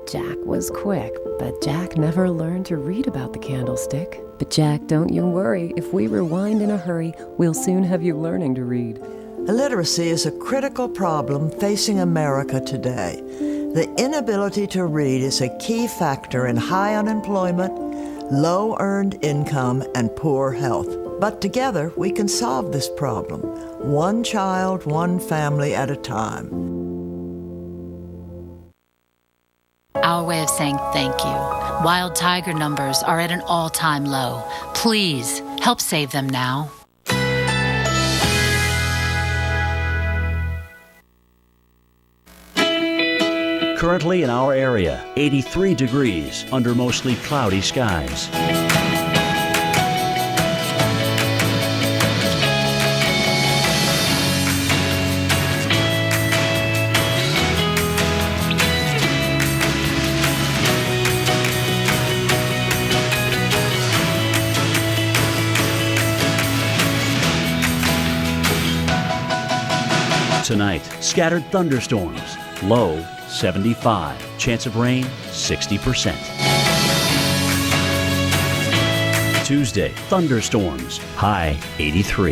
Jack was quick, but Jack never learned to read about the candlestick. But Jack, don't you worry. If we rewind in a hurry, we'll soon have you learning to read. Illiteracy is a critical problem facing America today. The inability to read is a key factor in high unemployment, low earned income, and poor health. But together, we can solve this problem, one child, one family at a time. Our way of saying thank you. Wild tiger numbers are at an all-time low. Please help save them now. Currently in our area, 83 degrees under mostly cloudy skies. Tonight, scattered thunderstorms, low 75, chance of rain 60%. Tuesday, thunderstorms, high 83.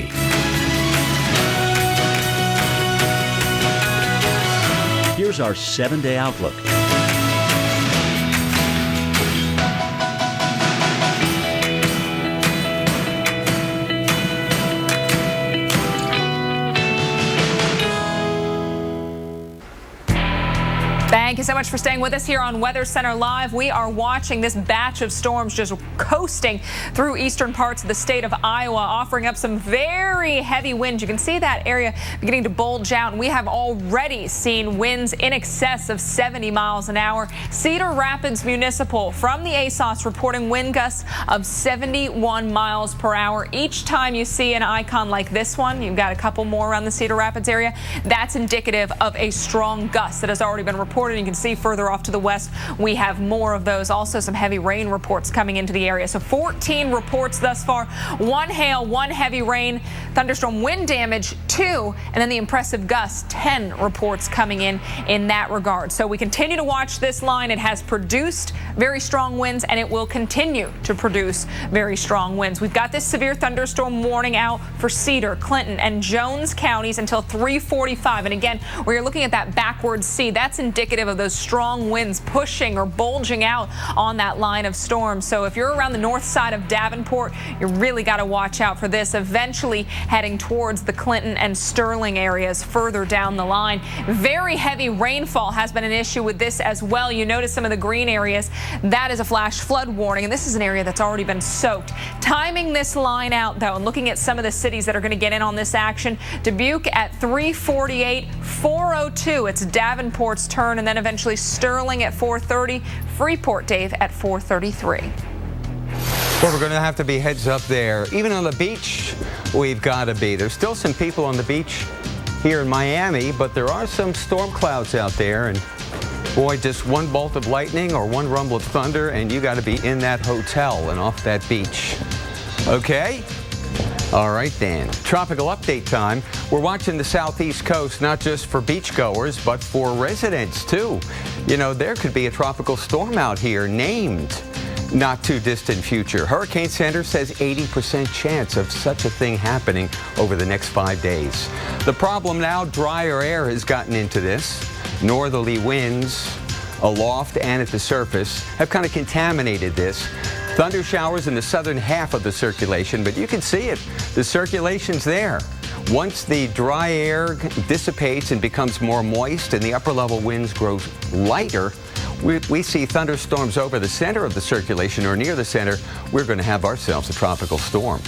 Here's our 7-day outlook. Thank you so much for staying with us here on Weather Center Live. We are watching this batch of storms just coasting through eastern parts of the state of Iowa, offering up some very heavy winds. You can see that area beginning to bulge out, and we have already seen winds in excess of 70 miles an hour. Cedar Rapids Municipal from the ASOS reporting wind gusts of 71 miles per hour. Each time you see an icon like this one, you've got a couple more around the Cedar Rapids area, that's indicative of a strong gust that has already been reported. You can see further off to the west, we have more of those. Also some heavy rain reports coming into the area. So 14 reports thus far. 1 hail, 1 heavy rain, thunderstorm wind damage 2, and then the impressive gusts 10 reports coming in that regard. So we continue to watch this line. It has produced very strong winds, and it will continue to produce very strong winds. We've got this severe thunderstorm warning out for Cedar, Clinton, and Jones counties until 3:45. And again, where you're looking at that backwards C, that's indicative of those strong winds pushing or bulging out on that line of storms. So if you're around the north side of Davenport, you really got to watch out for this, eventually heading towards the Clinton and Sterling areas further down the line. Very heavy rainfall has been an issue with this as well. You notice some of the green areas. That is a flash flood warning, and this is an area that's already been soaked. Timing this line out, though, and looking at some of the cities that are going to get in on this action, Dubuque at 3:48, 4:02. It's Davenport's turn, and then eventually Sterling at 4:30, Freeport, Dave, at 4:33. Well, we're going to have to be heads up there. Even on the beach, we've got to be. There's still some people on the beach here in Miami, but there are some storm clouds out there, and boy, just one bolt of lightning or one rumble of thunder, and you got to be in that hotel and off that beach. Okay? All right, Dan. Tropical update time. We're watching the southeast coast, not just for beachgoers, but for residents, too. You know, there could be a tropical storm out here named not too distant future. Hurricane Center says 80% chance of such a thing happening over the next 5 days. The problem now, drier air has gotten into this. Northerly winds aloft and at the surface have kind of contaminated this. Thunder showers in the southern half of the circulation, but you can see it. The circulation's there. Once the dry air dissipates and becomes more moist and the upper level winds grow lighter, we see thunderstorms over the center of the circulation or near the center. We're going to have ourselves a tropical storm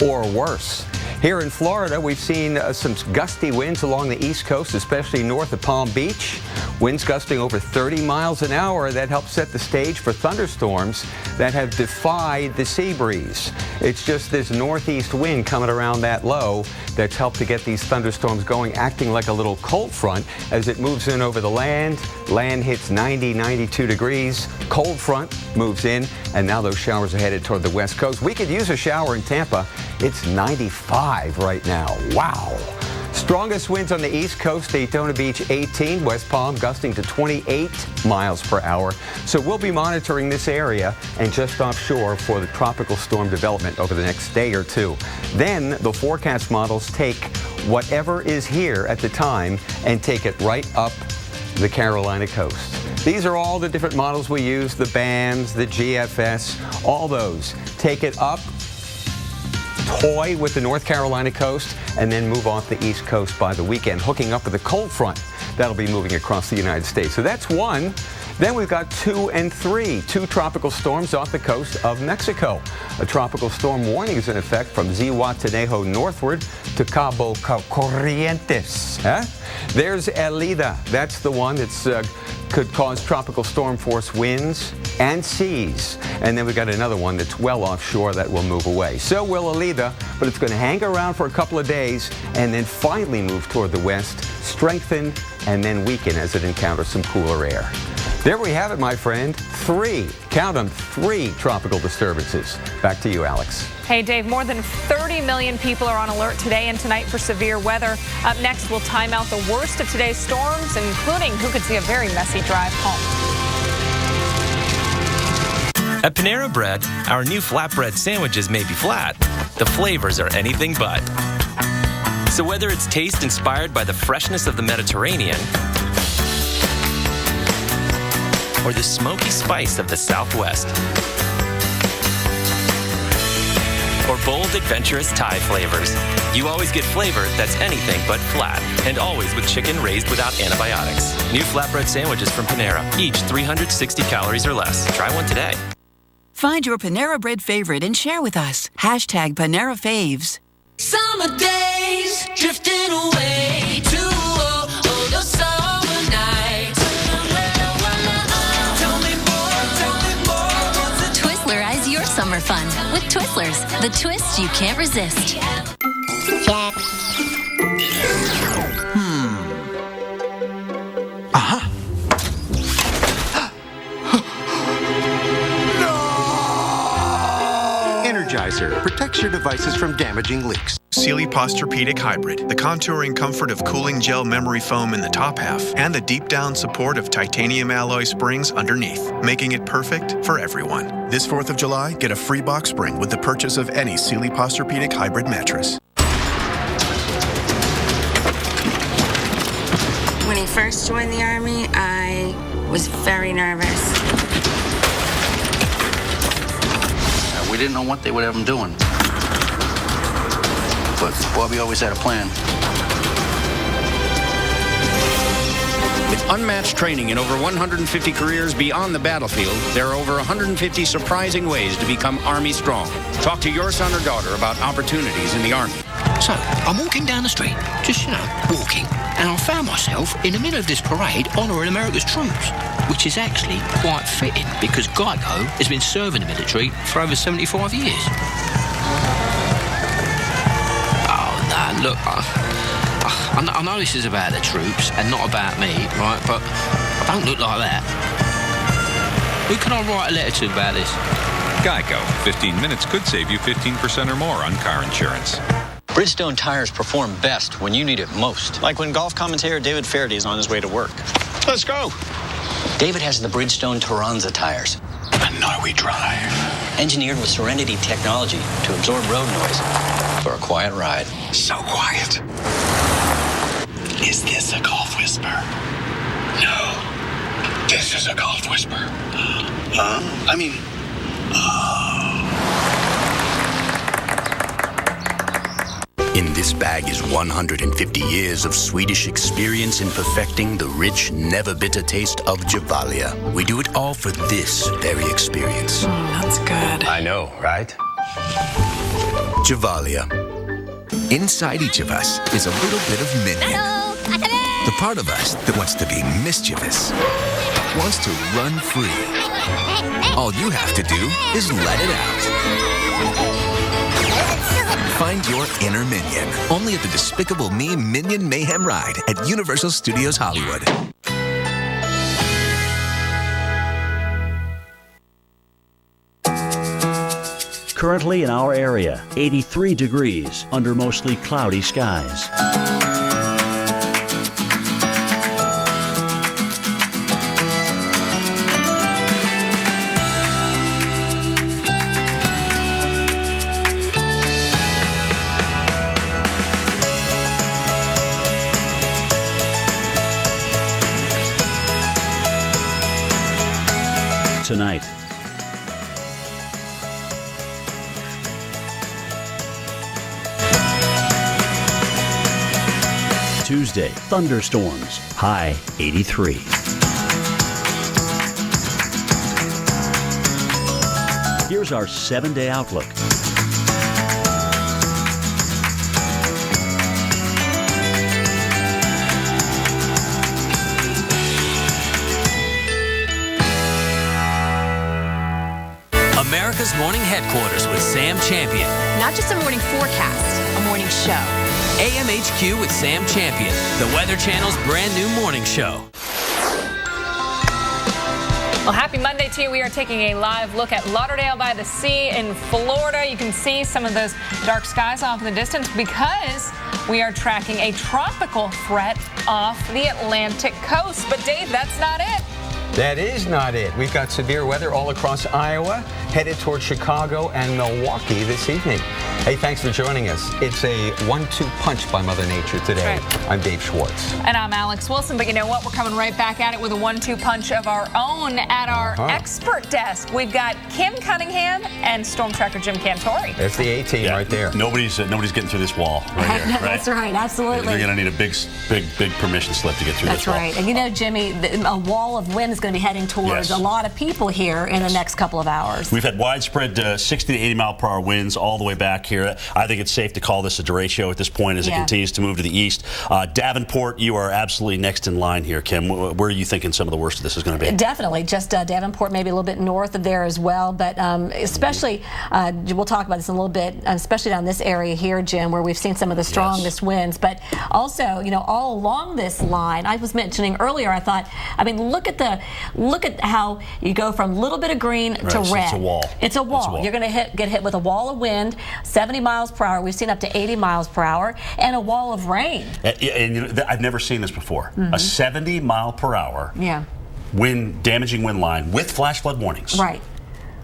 or worse. Here in Florida, we've seen some gusty winds along the east coast, especially north of Palm Beach. Winds gusting over 30 miles an hour. That helps set the stage for thunderstorms that have defied the sea breeze. It's just this northeast wind coming around that low that's helped to get these thunderstorms going, acting like a little cold front as it moves in over the land. Land hits 90, 92 degrees. Cold front moves in, and now those showers are headed toward the west coast. We could use a shower in Tampa. It's 95 right now. Wow. Strongest winds on the East Coast, Daytona Beach 18, West Palm gusting to 28 miles per hour. So we'll be monitoring this area and just offshore for the tropical storm development over the next day or two. Then the forecast models take whatever is here at the time and take it right up the Carolina coast. These are all the different models we use, the BAMs, the GFS, all those. Take it up, toy with the North Carolina coast, and then move off the East Coast by the weekend, hooking up with a cold front that'll be moving across the United States. So that's one. Then we've got 2 and 3, 2 tropical storms off the coast of Mexico. A tropical storm warning is in effect from Zihuatanejo northward to Cabo Corrientes. There's Elida. That's the one that's could cause tropical storm force winds and seas. And then we've got another one that's well offshore that will move away. So will Elida, but it's going to hang around for a couple of days and then finally move toward the west, strengthen, and then weaken as it encounters some cooler air. There we have it, my friend. 3, count them, 3 tropical disturbances. Back to you, Alex. Hey, Dave, more than 30 million people are on alert today and tonight for severe weather. Up next, we'll time out the worst of today's storms, including who could see a very messy drive home. At Panera Bread, our new flatbread sandwiches may be flat. The flavors are anything but. So whether it's taste inspired by the freshness of the Mediterranean or the smoky spice of the Southwest, or bold, adventurous Thai flavors, you always get flavor that's anything but flat, and always with chicken raised without antibiotics. New flatbread sandwiches from Panera, each 360 calories or less. Try one today. Find your Panera Bread favorite and share with us. Hashtag Panera Faves. Summer days drifting away to all your summer nights. Tell me more. Twizzlerize your summer fun with Twizzlers, the twist you can't resist. Energizer protects your devices from damaging leaks. Sealy Posturepedic Hybrid, the contouring comfort of cooling gel memory foam in the top half, and the deep down support of titanium alloy springs underneath, making it perfect for everyone. This 4th of July, get a free box spring with the purchase of any Sealy Posturepedic Hybrid mattress. When he first joined the Army, I was very nervous. We didn't know what they would have him doing. But Bobby always had a plan. With unmatched training in over 150 careers beyond the battlefield, there are over 150 surprising ways to become Army strong. Talk to your son or daughter about opportunities in the Army. So, I'm walking down the street, just, walking, and I found myself in the middle of this parade honouring America's troops, which is actually quite fitting because Geico has been serving the military for over 75 years. Oh, no, look, I know this is about the troops and not about me, right, but I don't look like that. Who can I write a letter to about this? Geico. 15 minutes could save you 15% or more on car insurance. Bridgestone tires perform best when you need it most. Like when golf commentator David Fairday is on his way to work. Let's go. David has the Bridgestone Turanza tires. I know we drive. Engineered with Serenity technology to absorb road noise for a quiet ride. So quiet. Is this a golf whisper? No. This is a golf whisper. In this bag is 150 years of Swedish experience in perfecting the rich, never bitter taste of Gevalia. We do it all for this very experience. That's good. I know, right? Gevalia. Inside each of us is a little bit of Minion. The part of us that wants to be mischievous, wants to run free. All you have to do is let it out. Find your inner Minion, only at the Despicable Me Minion Mayhem Ride at Universal Studios Hollywood. Currently in our area, 83 degrees under mostly cloudy skies. tonight. Tuesday, thunderstorms, high 83. Here's our 7-day outlook. America's Morning Headquarters with Sam Champion. Not just a morning forecast, a morning show. AMHQ with Sam Champion, the Weather Channel's brand new morning show. Well, happy Monday to you. We are taking a live look at Lauderdale by the Sea in Florida. You can see some of those dark skies off in the distance because we are tracking a tropical threat off the Atlantic coast. But Dave, that's not it. That is not it. We've got severe weather all across Iowa, headed towards Chicago and Milwaukee this evening. Hey, thanks for joining us. It's a 1-2 punch by Mother Nature today. Right. I'm Dave Schwartz. And I'm Alex Wilson. But you know what? We're coming right back at it with a 1-2 punch of our own at our expert desk. We've got Kim Cunningham and Storm Tracker Jim Cantori. That's the A-team right there. Nobody's getting through this wall right here. Right? That's right. Absolutely. They're going to need a big permission slip to get through this wall. That's right. And you know, Jimmy, a wall of wind is going to be heading towards a lot of people here in the next couple of hours. We've had widespread 60 to 80 mile per hour winds all the way back here. I think it's safe to call this a derecho at this point as it continues to move to the east. Davenport, you are absolutely next in line here, Kim. Where are you thinking some of the worst of this is going to be? Definitely. Just Davenport, maybe a little bit north of there as well. But especially, we'll talk about this in a little bit, especially down this area here, Jim, where we've seen some of the strongest winds. But also, you know, all along this line, I was mentioning earlier, I thought, I mean, look at how you go from a little bit of green to red. It's a wall. It's a wall. You're going to get hit with a wall of wind, 70 miles per hour. We've seen up to 80 miles per hour, and a wall of rain. And you know, I've never seen this before. A 70 mile per hour damaging wind line with flash flood warnings. Right.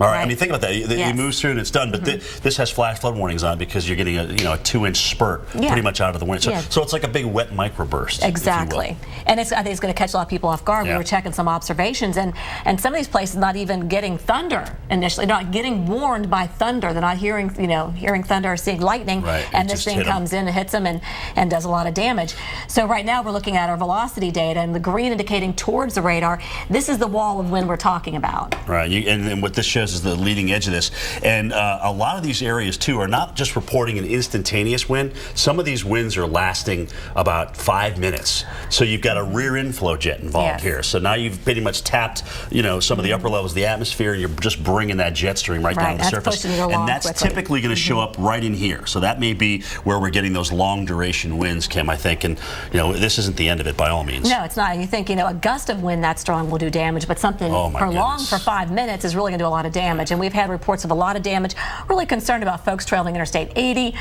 All right. I mean, think about that. It moves through and it's done, but this has flash flood warnings on because you're getting a 2-inch spurt pretty much out of the wind. So it's like a big wet microburst. Exactly. And I think it's going to catch a lot of people off guard. We were checking some observations, and some of these places not even getting thunder initially, not getting warned by thunder. They're not hearing thunder or seeing lightning, and this thing comes in and hits them and does a lot of damage. So right now we're looking at our velocity data, and the green indicating towards the radar. This is the wall of wind we're talking about. Right. And what this shows is the leading edge of this, and a lot of these areas too are not just reporting an instantaneous wind. Some of these winds are lasting about 5 minutes, so you've got a rear inflow jet involved here. So now you've pretty much tapped some of the upper levels of the atmosphere, and you're just bringing that jet stream right down to the surface, and that's typically going to show up right in here. So that may be where we're getting those long duration winds, Kim, I think, and this isn't the end of it by all means. No, it's not. You think a gust of wind that strong will do damage, but something prolonged for 5 minutes is really going to do a lot of damage, and we've had reports of a lot of damage. Really concerned about folks traveling Interstate 80,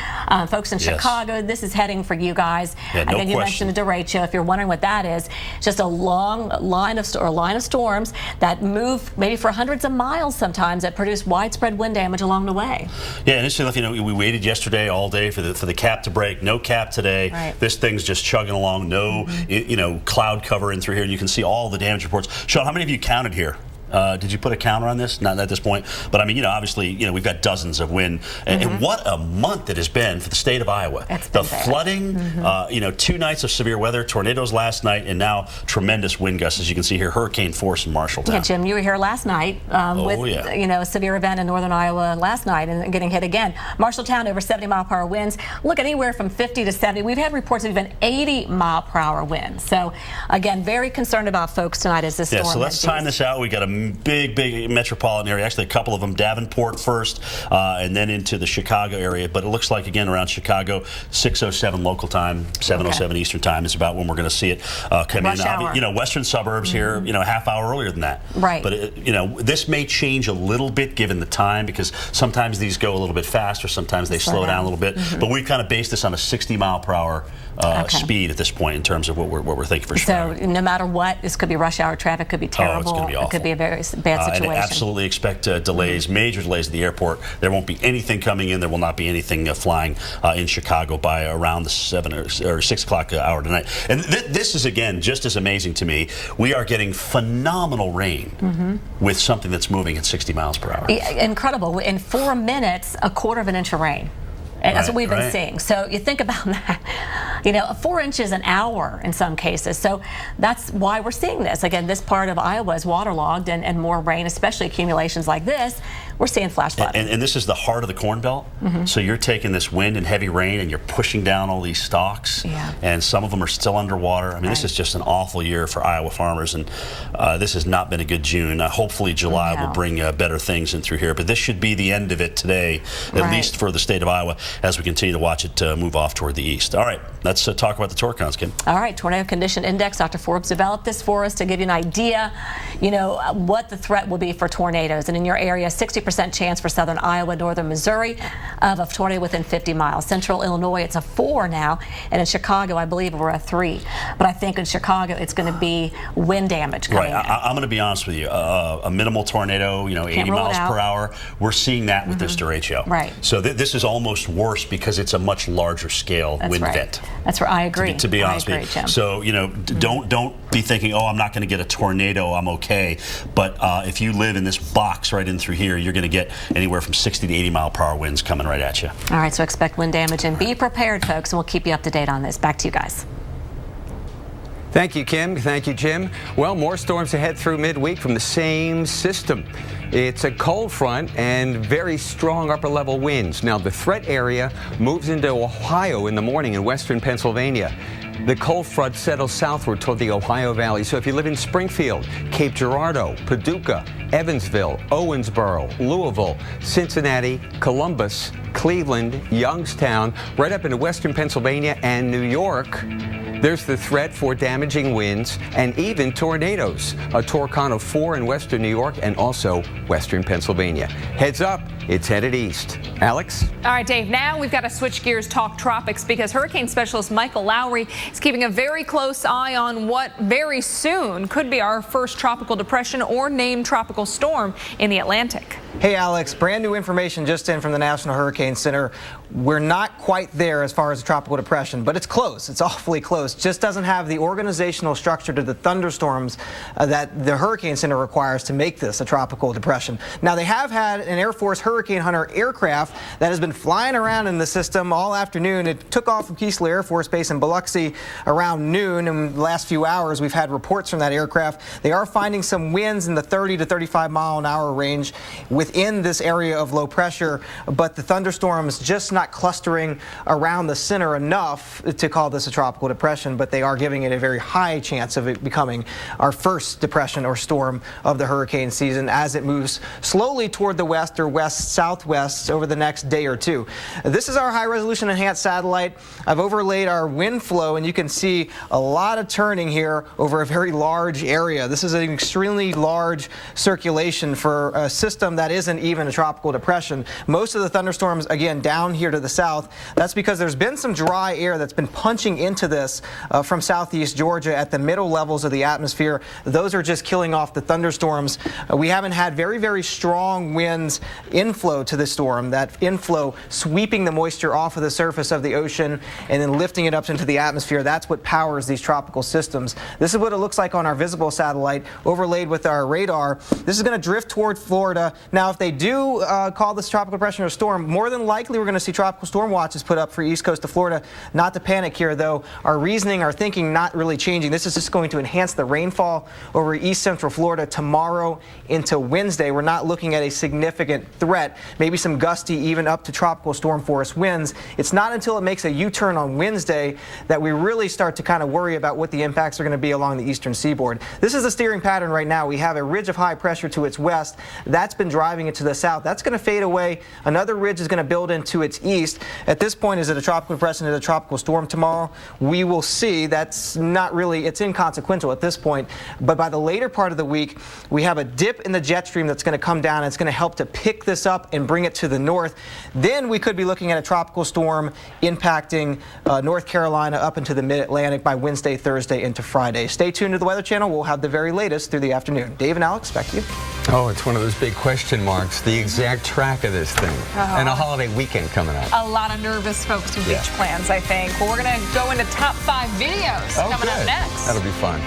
folks in Chicago. This is heading for you guys. Again, you mentioned a derecho. If you're wondering what that is, just a long line of storms that move maybe for hundreds of miles sometimes that produce widespread wind damage along the way. Yeah, and interestingly, we waited yesterday all day for the cap to break. No cap today. Right. This thing's just chugging along. No, cloud cover in through here, and you can see all the damage reports. Sean, how many of you counted here? Did you put a counter on this? Not at this point, but I mean, obviously, we've got dozens of wind, and what a month it has been for the state of Iowa. The flooding, 2 nights of severe weather, tornadoes last night, and now tremendous wind gusts, as you can see here, hurricane force in Marshalltown. Yeah, Jim, you were here last night with a severe event in northern Iowa last night and getting hit again. Marshalltown over 70 mile per hour winds. Look, anywhere from 50 to 70. We've had reports of even 80 mile per hour winds. So again, very concerned about folks tonight as this storm. So let's time this out. We got a big metropolitan area, actually a couple of them, Davenport first, and then into the Chicago area. But it looks like, again, around Chicago, 6:07 local time, 7:07 Eastern time is about when we're going to see it come in. Western suburbs here, a half hour earlier than that. Right. But this may change a little bit given the time, because sometimes these go a little bit faster, sometimes they slow down a little bit. But we've kind of based this on a 60 mile per hour speed at this point in terms of what we're thinking for Chicago. So no matter what, this could be rush hour traffic, could be terrible. Oh, it's going to be awful. It could be very bad situation. And absolutely expect delays, major delays at the airport. There won't be anything coming in. There will not be anything flying in Chicago by around the 7 or 6 o'clock hour tonight. And this is, again, just as amazing to me. We are getting phenomenal rain with something that's moving at 60 miles per hour. Incredible. In 4 minutes, a quarter of an inch of rain. And that's what we've been seeing. So you think about that, 4 inches an hour in some cases. So that's why we're seeing this. Again, this part of Iowa is waterlogged, and more rain, especially accumulations like this, we're seeing flash flooding. And this is the heart of the Corn Belt. So you're taking this wind and heavy rain and you're pushing down all these stalks, and some of them are still underwater. I mean, this is just an awful year for Iowa farmers, and this has not been a good June. Hopefully July will bring better things in through here, but this should be the end of it today, at least for the state of Iowa, as we continue to watch it move off toward the east. All right, let's talk about the Torcons, Kim. All right, Tornado Condition Index. Dr. Forbes developed this for us to give you an idea, what the threat will be for tornadoes. And in your area, 60% chance for southern Iowa, northern Missouri of a tornado within 50 miles. Central Illinois, it's a 4 now. And in Chicago, I believe we're a 3. But I think in Chicago, it's going to be wind damage coming in. I'm going to be honest with you. A minimal tornado, 80 miles per hour, we're seeing that with this derecho. Right. So this is almost worse because it's a much larger scale wind event. That's where I agree. To be honest with you. Jim. So, don't be thinking, oh, I'm not going to get a tornado, I'm okay. But if you live in this box right in through here, you're going to get anywhere from 60 to 80 mile per hour winds coming right at you. All right, so expect wind damage and be prepared, folks, and we'll keep you up to date on this. Back to you guys. Thank you, Kim. Thank you, Jim. Well, more storms ahead through midweek from the same system. It's a cold front and very strong upper-level winds. Now, the threat area moves into Ohio in the morning in western Pennsylvania. The cold front settles southward toward the Ohio Valley. So if you live in Springfield, Cape Girardeau, Paducah, Evansville, Owensboro, Louisville, Cincinnati, Columbus, Cleveland, Youngstown, right up into western Pennsylvania and New York, there's the threat for damaging winds and even tornadoes. A Torcon of 4 in western New York and also western Pennsylvania. Heads up, it's headed east. Alex? All right, Dave, now we've got to switch gears, talk tropics, because hurricane specialist Michael Lowry is keeping a very close eye on what very soon could be our first tropical depression or named tropical storm in the Atlantic. Hey, Alex, brand new information just in from the National Hurricane Center. We're not quite there as far as a tropical depression, but it's close. It's awfully close. Just doesn't have the organizational structure to the thunderstorms that the Hurricane Center requires to make this a tropical depression. Now, they have had an Air Force Hurricane Hunter aircraft that has been flying around in the system all afternoon. It took off from Keesler Air Force Base in Biloxi around noon. In the last few hours, we've had reports from that aircraft. They are finding some winds in the 30 to 35 mile an hour range within this area of low pressure, but the thunderstorms just not clustering around the center enough to call this a tropical depression, but they are giving it a very high chance of it becoming our first depression or storm of the hurricane season as it moves slowly toward the west or west-southwest over the next day or two. This is our high-resolution enhanced satellite. I've overlaid our wind flow, and you can see a lot of turning here over a very large area. This is an extremely large circulation for a system that isn't even a tropical depression. Most of the thunderstorms, again, down here to the south. That's because there's been some dry air that's been punching into this from southeast Georgia at the middle levels of the atmosphere. Those are just killing off the thunderstorms. We haven't had very, very strong winds inflow to the storm. That inflow sweeping the moisture off of the surface of the ocean and then lifting it up into the atmosphere. That's what powers these tropical systems. This is what it looks like on our visible satellite overlaid with our radar. This is going to drift toward Florida. Now, if they do call this tropical depression or storm, more than likely we're going to see tropical storm watches put up for east coast of Florida. Not to panic here, though. Our reasoning, our thinking not really changing. This is just going to enhance the rainfall over east central Florida tomorrow into Wednesday. We're not looking at a significant threat, maybe some gusty even up to tropical storm force winds. It's not until it makes a U-turn on Wednesday that we really start to kind of worry about what the impacts are going to be along the eastern seaboard. This is the steering pattern right now. We have a ridge of high pressure to its west. That's been driving it to the south. That's going to fade away. Another ridge is going to build into its east. At this point, is it a tropical depression? Is it a tropical storm tomorrow? We will see. That's not really, it's inconsequential at this point. But by the later part of the week, we have a dip in the jet stream that's going to come down. It's going to help to pick this up and bring it to the north. Then we could be looking at a tropical storm impacting North Carolina up into the mid-Atlantic by Wednesday, Thursday, into Friday. Stay tuned to the Weather Channel. We'll have the very latest through the afternoon. Dave and Alex, back to you. Oh, it's one of those big question marks, the exact track of this thing. And a holiday weekend coming up. A lot of nervous folks with beach plans, I think. Well, we're going to go into top 5 videos coming up next. That'll be fun.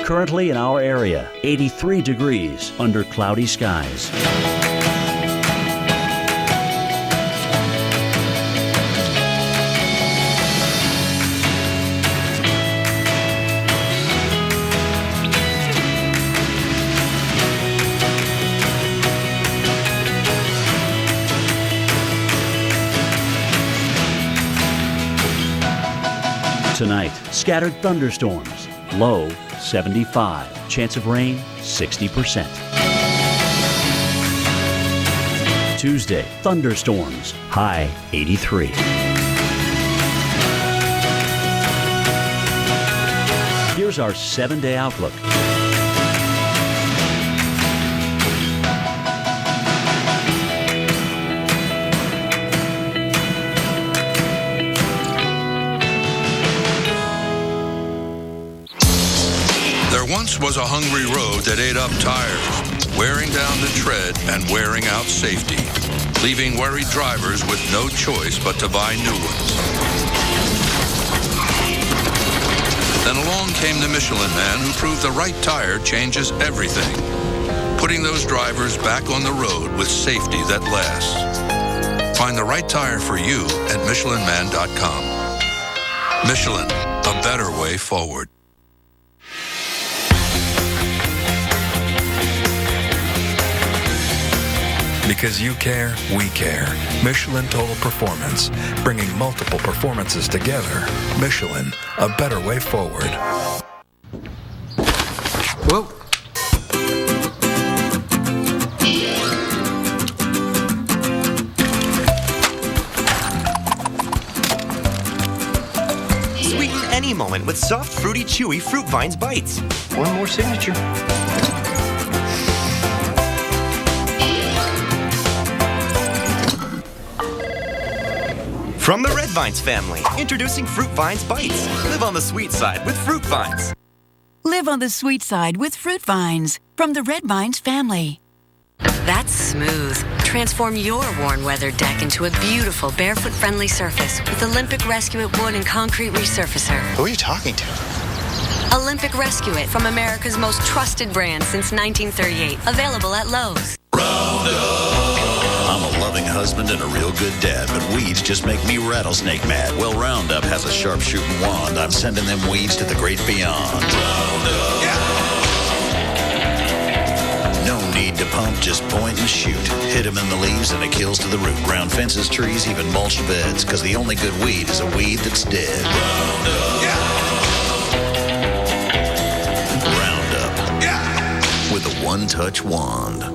Currently in our area, 83 degrees under cloudy skies. Tonight, scattered thunderstorms, low 75, chance of rain 60%. Tuesday, thunderstorms, high 83. Here's our 7-day outlook. Once was a hungry road that ate up tires, wearing down the tread and wearing out safety, leaving worried drivers with no choice but to buy new ones. Then along came the Michelin Man who proved the right tire changes everything, putting those drivers back on the road with safety that lasts. Find the right tire for you at MichelinMan.com. Michelin, a better way forward. Because you care, we care. Michelin Total Performance, bringing multiple performances together. Michelin, a better way forward. Whoa. Sweeten any moment with soft, fruity, chewy Fruit Vines Bites. One more signature. From the Red Vines family, introducing Fruit Vines Bites. Live on the sweet side with Fruit Vines. Live on the sweet side with Fruit Vines from the Red Vines family. That's smooth. Transform your worn weather deck into a beautiful barefoot-friendly surface with Olympic Rescue It Wood and Concrete Resurfacer. Who are you talking to? Olympic Rescue It from America's most trusted brand since 1938. Available at Lowe's. I'm a loving husband and a real good dad, but weeds just make me rattlesnake mad. Well, Roundup has a sharpshooting wand. I'm sending them weeds to the great beyond. Roundup. Yeah. No need to pump, just point and shoot. Hit them in the leaves and it kills to the root. Ground fences, trees, even mulched beds, because the only good weed is a weed that's dead. Roundup. Yeah. Roundup. Yeah. With a one-touch wand.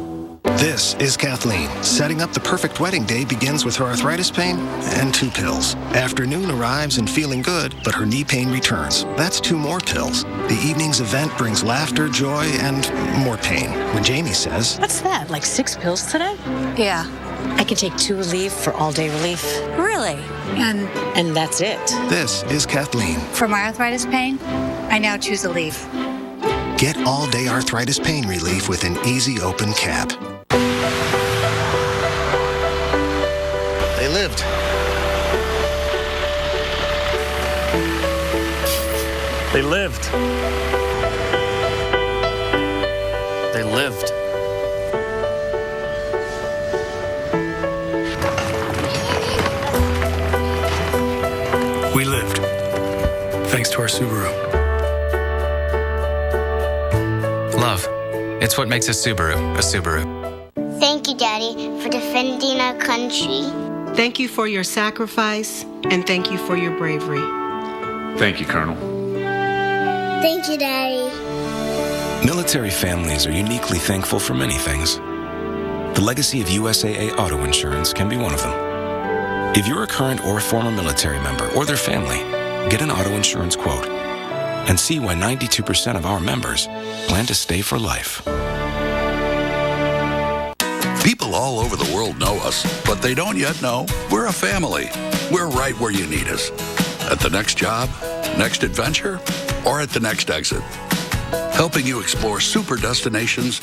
This is Kathleen. Setting up the perfect wedding day begins with her arthritis pain and 2 pills. Afternoon arrives and feeling good, but her knee pain returns. That's 2 more pills. The evening's event brings laughter, joy, and more pain. When Jamie says, "What's that, like 6 pills today?" Yeah. I can take 2 Aleve for all-day relief. Really? And that's it. This is Kathleen. For my arthritis pain, I now choose Aleve. Get all-day arthritis pain relief with an easy open cap. They lived. They lived. They lived. We lived. Thanks to our Subaru. Love. It's what makes a Subaru a Subaru. Thank you, Daddy, for defending our country. Thank you for your sacrifice, and thank you for your bravery. Thank you, Colonel. Thank you, Daddy. Military families are uniquely thankful for many things. The legacy of USAA Auto Insurance can be one of them. If you're a current or former military member or their family, get an auto insurance quote and see why 92% of our members plan to stay for life. People all over the world know us, but they don't yet know we're a family. We're right where you need us. At the next job, next adventure, or at the next exit. Helping you explore super destinations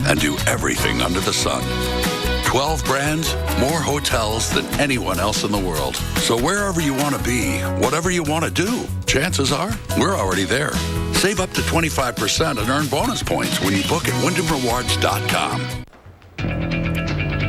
and do everything under the sun. 12 brands, more hotels than anyone else in the world. So wherever you want to be, whatever you want to do, chances are we're already there. Save up to 25% and earn bonus points when you book at WyndhamRewards.com.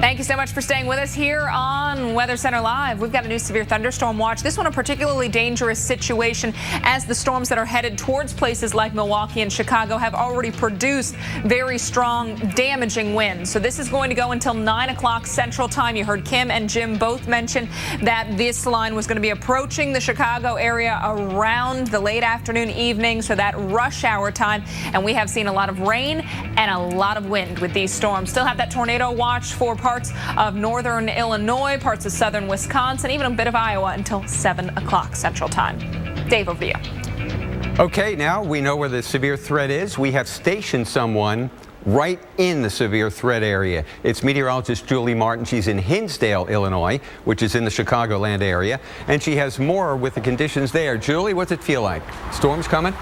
Thank you so much for staying with us here on Weather Center Live. We've got a new severe thunderstorm watch. This one a particularly dangerous situation as the storms that are headed towards places like Milwaukee and Chicago have already produced very strong, damaging winds. So this is going to go until 9 o'clock Central Time. You heard Kim and Jim both mention that this line was going to be approaching the Chicago area around the late afternoon, evening, so that rush hour time. And we have seen a lot of rain and a lot of wind with these storms. Still have that tornado watch for parts of northern Illinois, parts of southern Wisconsin, even a bit of Iowa until 7 o'clock Central Time. Dave, over to you. Okay, now we know where the severe threat is. We have stationed someone right in the severe threat area. It's meteorologist Julie Martin. She's in Hinsdale, Illinois, which is in the Chicagoland area, and she has more with the conditions there. Julie, what's it feel like? Storms coming?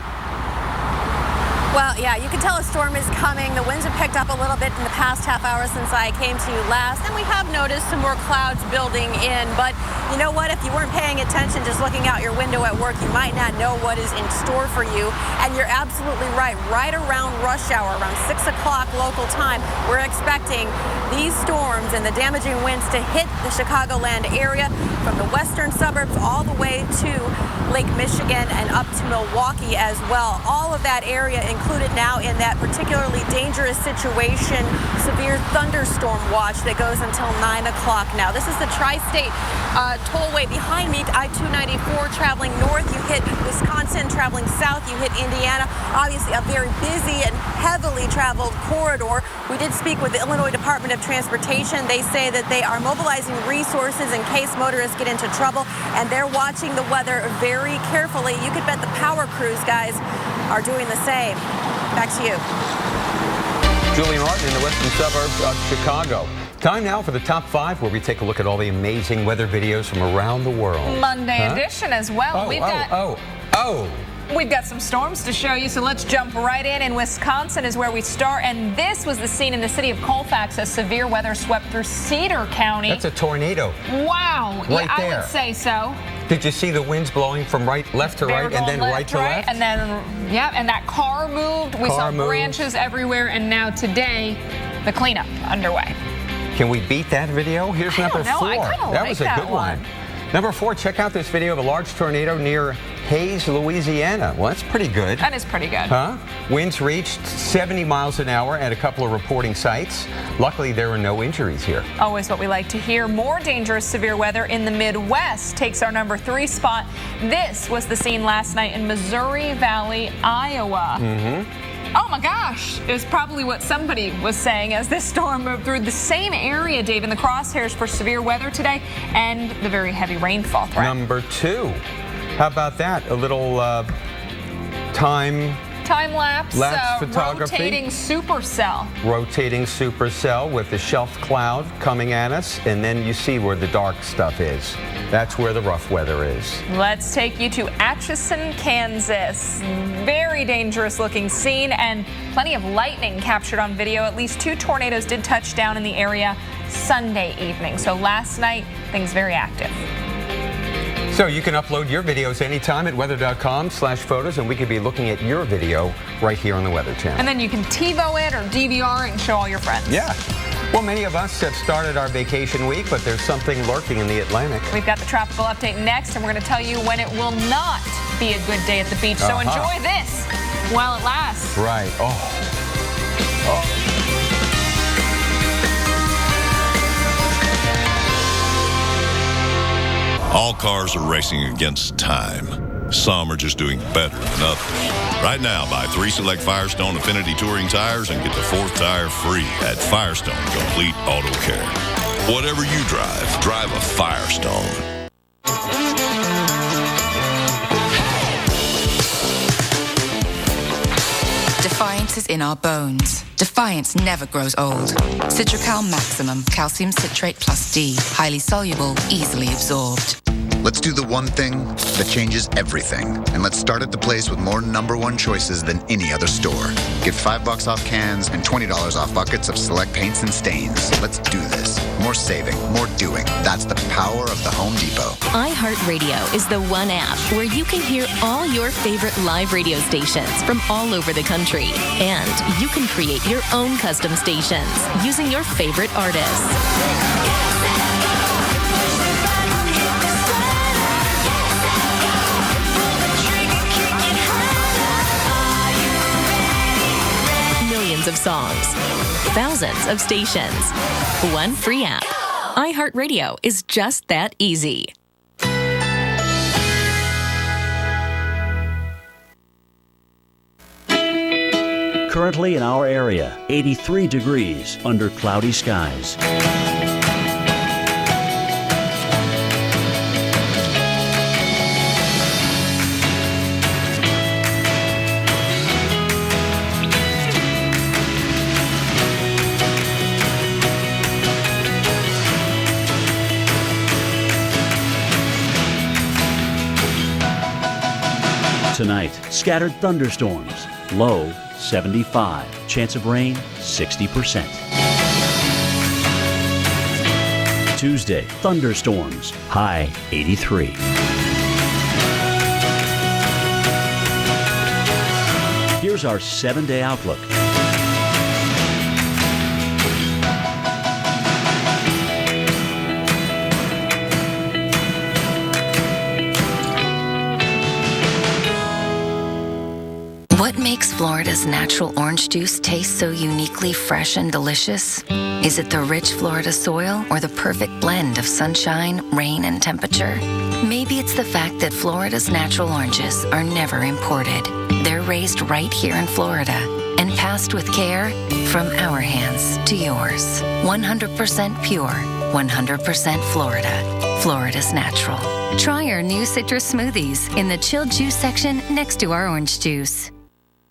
Well, yeah, you can tell a storm is coming. The winds have picked up a little bit in the past half hour since I came to you last, and we have noticed some more clouds building in. But you know what? If you weren't paying attention, just looking out your window at work, you might not know what is in store for you. And you're absolutely right. Right around rush hour, around 6 o'clock local time, we're expecting these storms and the damaging winds to hit the Chicagoland area from the western suburbs all the way to Lake Michigan and up to Milwaukee as well. All of that area included now in that particularly dangerous situation, severe thunderstorm watch that goes until 9 o'clock now. This is the Tri-State Tollway behind me, I-294 traveling north. You hit Wisconsin, traveling south, you hit Indiana. Obviously a very busy and heavily traveled corridor. We did speak with the Illinois Department of Transportation. They say that they are mobilizing resources in case motorists get into trouble, and they're watching the weather very carefully. You could bet the power crews, guys, are doing the same. Back to you. Julie Martin in the western suburbs of Chicago. Time now for the top 5, where we take a look at all the amazing weather videos from around the world. Monday edition as well. Oh. We've got some storms to show you, so let's jump right in. In Wisconsin is where we start, and this was the scene in the city of Colfax as severe weather swept through Cedar County. That's a tornado. Wow. Right yeah, there. I would say so. Did you see the winds blowing from left to right, and then right to left? And then, yeah, and that car moved. We saw branches everywhere, and now today, the cleanup underway. Can we beat that video? Here's number 4. That was a good one. Number 4, check out this video of a large tornado near Hayes, Louisiana. Well, that's pretty good. That is pretty good. Huh? Winds reached 70 miles an hour at a couple of reporting sites. Luckily, there were no injuries here. Always what we like to hear. More dangerous severe weather in the Midwest takes our number 3 spot. This was the scene last night in Missouri Valley, Iowa. Oh my gosh, it was probably what somebody was saying as this storm moved through the same area, Dave, in the crosshairs for severe weather today and the very heavy rainfall threat. Number 2. How about that? A little time-lapse photography. Rotating supercell. Rotating supercell with the shelf cloud coming at us, and then you see where the dark stuff is. That's where the rough weather is. Let's take you to Atchison, Kansas. Very dangerous looking scene and plenty of lightning captured on video. At least 2 tornadoes did touch down in the area Sunday evening. So last night, things very active. So you can upload your videos anytime at weather.com/photos, and we could be looking at your video right here on the Weather Channel. And then you can TiVo it or DVR it and show all your friends. Yeah. Well, many of us have started our vacation week, but there's something lurking in the Atlantic. We've got the tropical update next, and we're going to tell you when it will not be a good day at the beach. So enjoy this while it lasts. Right. All cars are racing against time. Some are just doing better than others. Right now, buy 3 select Firestone Affinity Touring tires and get the 4th tire free at Firestone Complete Auto Care. Whatever you drive, drive a Firestone. Defiance is in our bones. Defiance never grows old. Citracal Maximum Calcium Citrate Plus D. Highly soluble, easily absorbed. Let's do the one thing that changes everything. And let's start at the place with more #1 choices than any other store. Get $5 off cans and $20 off buckets of select paints and stains. Let's do this. More saving, more doing. That's the power of the Home Depot. iHeartRadio is the one app where you can hear all your favorite live radio stations from all over the country. And you can create your own custom stations using your favorite artists. Of songs, thousands of stations, one free app. iHeartRadio is just that easy. Currently in our area, 83 degrees under cloudy skies. Tonight, scattered thunderstorms, low 75, chance of rain 60%. Tuesday, thunderstorms, high 83. Here's our 7-day outlook. What makes Florida's natural orange juice taste so uniquely fresh and delicious? Is it the rich Florida soil or the perfect blend of sunshine, rain, and temperature? Maybe it's the fact that Florida's natural oranges are never imported. They're raised right here in Florida and passed with care from our hands to yours. 100% pure, 100% Florida. Florida's natural. Try our new citrus smoothies in the chilled juice section next to our orange juice.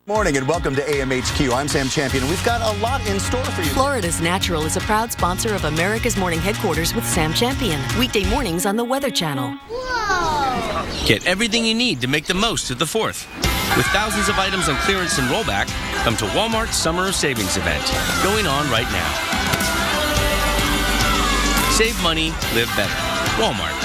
Morning and welcome to AMHQ. I'm Sam Champion. We've got a lot in store for you. Florida's Natural is a proud sponsor of America's Morning Headquarters with Sam Champion. Weekday mornings on the Weather Channel. Whoa! Get everything you need to make the most of the 4th. With thousands of items on clearance and rollback, come to Walmart's Summer of Savings event, going on right now. Save money, live better. Walmart.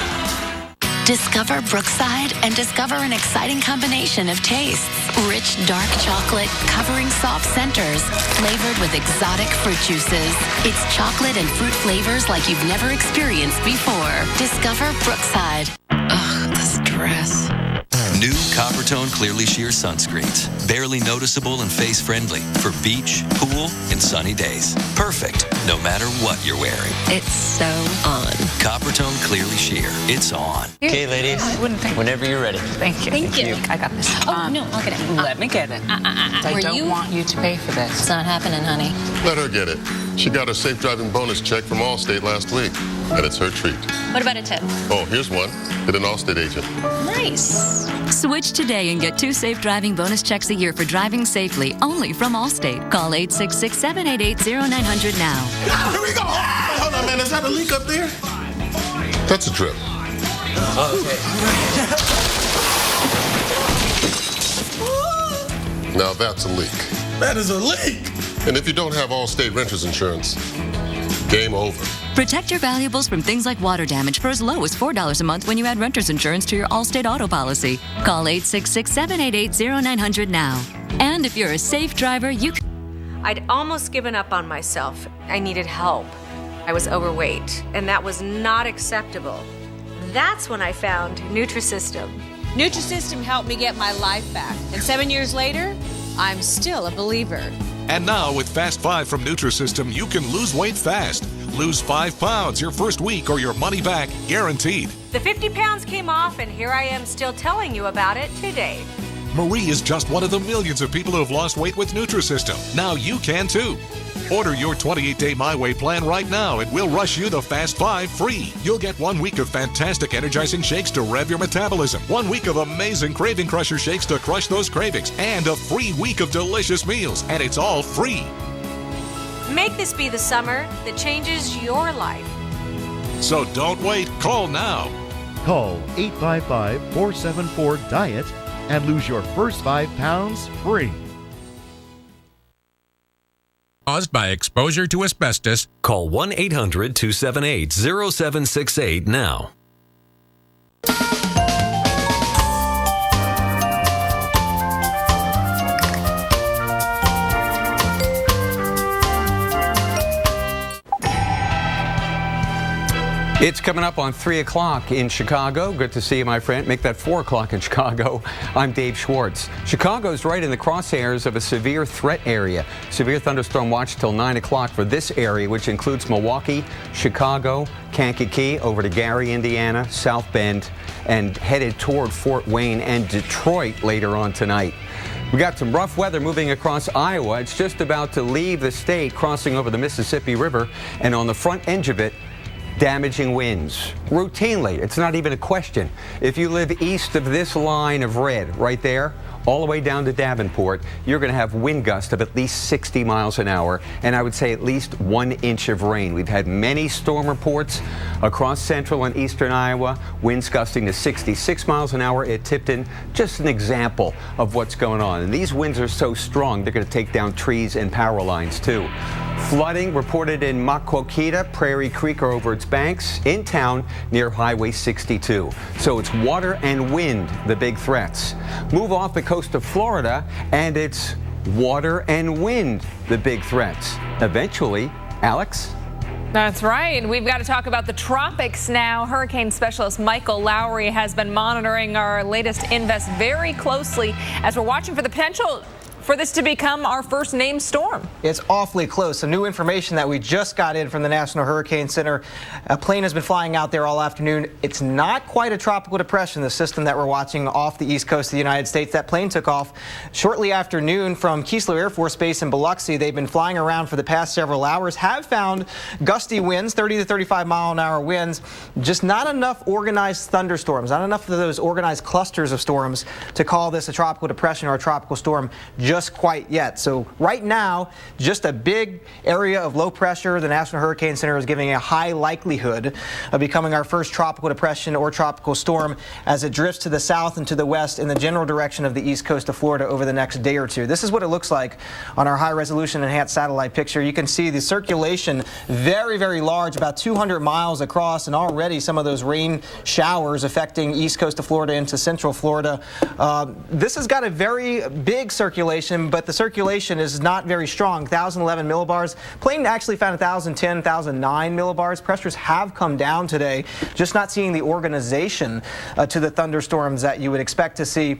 Discover Brookside and discover an exciting combination of tastes. Rich dark chocolate covering soft centers, flavored with exotic fruit juices. It's chocolate and fruit flavors like you've never experienced before. Discover Brookside. Ugh, this dress. New Coppertone Clearly Sheer sunscreens. Barely noticeable and face-friendly for beach, pool, and sunny days. Perfect, no matter what you're wearing. It's so on. Coppertone Clearly Sheer. It's on. Okay, ladies. Whenever you're ready. Thank you. Thank you. I got this. Oh, no, I'll get it. Let me get it. I don't want you to pay for this. It's not happening, honey. Let her get it. She got her safe driving bonus check from Allstate last week, and it's her treat. What about a tip? Oh, here's one. Hit an Allstate agent. Nice. Switch today and get 2 safe driving bonus checks a year for driving safely, only from Allstate. Call 866-788-0900 now. Oh, here we go. Hold on, man. Is that a leak up there? That's a drip. Okay. Now that's a leak. That is a leak. And if you don't have Allstate Renters Insurance, game over. Protect your valuables from things like water damage for as low as $4 a month when you add renter's insurance to your Allstate auto policy. Call 866-788-0900 now. And if you're a safe driver, you can... I'd almost given up on myself. I needed help. I was overweight, and that was not acceptable. That's when I found Nutrisystem. Nutrisystem helped me get my life back. And 7 years later, I'm still a believer. And now with Fast 5 from Nutrisystem, you can lose weight fast. Lose 5 pounds your first week or your money back guaranteed. The 50 pounds came off, and here I am still telling you about it today. Marie is just one of the millions of people who have lost weight with Nutrisystem. Now you can too. Order your 28-day My Way plan right now and we'll rush you the Fast 5 free. You'll get 1 week of fantastic energizing shakes to rev your metabolism, 1 week of amazing Craving Crusher shakes to crush those cravings, and a free week of delicious meals. And it's all free. Make this be the summer that changes your life. So don't wait. Call now. Call 855-474-DIET and lose your first 5 pounds free. Caused by exposure to asbestos, call 1-800-278-0768 now. It's coming up on 3 o'clock in Chicago. Good to see you, my friend. Make that 4 o'clock in Chicago. I'm Dave Schwartz. Chicago's right in the crosshairs of a severe threat area. Severe thunderstorm watch till 9 o'clock for this area, which includes Milwaukee, Chicago, Kankakee, over to Gary, Indiana, South Bend, and headed toward Fort Wayne and Detroit later on tonight. We got some rough weather moving across Iowa. It's just about to leave the state, crossing over the Mississippi River, and on the front edge of it, damaging winds. Routinely, it's not even a question. If you live east of this line of red right there, all the way down to Davenport, you're going to have wind gusts of at least 60 miles an hour, and I would say at least 1 inch of rain. We've had many storm reports across central and eastern Iowa, winds gusting to 66 miles an hour at Tipton. Just an example of what's going on. And these winds are so strong, they're going to take down trees and power lines too. Flooding reported in Maquoketa, Prairie Creek or over its banks, in town near Highway 62. So it's water and wind, the big threats. Move off the coast of Florida, and it's water and wind, the big threats. Eventually, Alex? That's right. We've got to talk about the tropics now. Hurricane specialist Michael Lowry has been monitoring our latest invest very closely as we're watching for the potential for this to become our first named storm. It's awfully close. Some new information that we just got in from the National Hurricane Center. A plane has been flying out there all afternoon. It's not quite a tropical depression, the system that we're watching off the east coast of the United States. That plane took off shortly after noon from Keesler Air Force Base in Biloxi. They've been flying around for the past several hours, have found gusty winds, 30 to 35 mile an hour winds, just not enough organized thunderstorms, not enough of those organized clusters of storms to call this a tropical depression or a tropical storm just quite yet. So right now, just a big area of low pressure. The National Hurricane Center is giving a high likelihood of becoming our first tropical depression or tropical storm as it drifts to the south and to the west in the general direction of the east coast of Florida over the next day or two. This is what it looks like on our high resolution enhanced satellite picture. You can see the circulation very, very large, about 200 miles across, and already some of those rain showers affecting east coast of Florida into central Florida. This has got a very big circulation, but the circulation is not very strong. 1,011 millibars. Plane actually found 1,010, 1,009 millibars. Pressures have come down today, just not seeing the organization to the thunderstorms that you would expect to see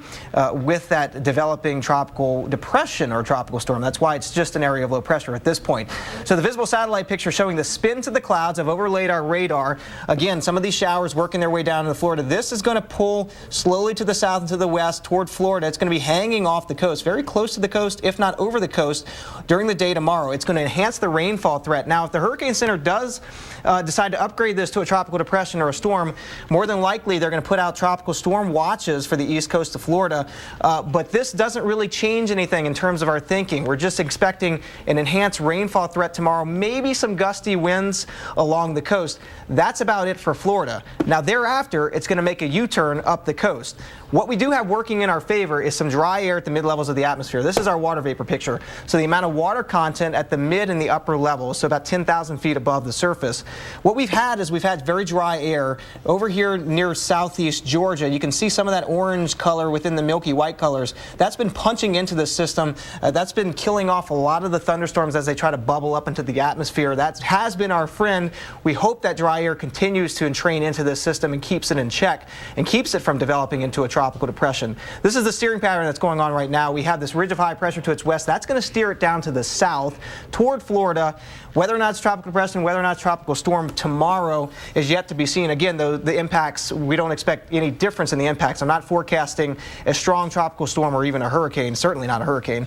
with that developing tropical depression or tropical storm. That's why it's just an area of low pressure at this point. So the visible satellite picture showing the spins of the clouds. I've overlaid our radar. Again, some of these showers working their way down to Florida. This is going to pull slowly to the south and to the west toward Florida. It's going to be hanging off the coast, very close to the coast, if not over the coast, during the day tomorrow. It's going to enhance the rainfall threat. Now, if the Hurricane Center does decide to upgrade this to a tropical depression or a storm, more than likely they're going to put out tropical storm watches for the east coast of Florida. But this doesn't really change anything in terms of our thinking. We're just expecting an enhanced rainfall threat tomorrow, maybe some gusty winds along the coast. That's about it for Florida. Now, thereafter, it's going to make a U-turn up the coast. What we do have working in our favor is some dry air at the mid-levels of the atmosphere. This is our water vapor picture. So the amount of water content at the mid and the upper levels, so about 10,000 feet above the surface. What we've had is we've had very dry air over here near southeast Georgia. You can see some of that orange color within the milky white colors. That's been punching into the system. That's been killing off a lot of the thunderstorms as they try to bubble up into the atmosphere. That has been our friend. We hope that dry air continues to entrain into this system and keeps it in check and keeps it from developing into a tropical depression. This is the steering pattern that's going on right now. We have this ridge ridge of high pressure to its west. That's going to steer it down to the south toward Florida. Whether or not it's tropical depression, whether or not it's tropical storm tomorrow is yet to be seen. Again, though, the impacts, we don't expect any difference in the impacts. I'm not forecasting a strong tropical storm or even a hurricane, certainly not a hurricane.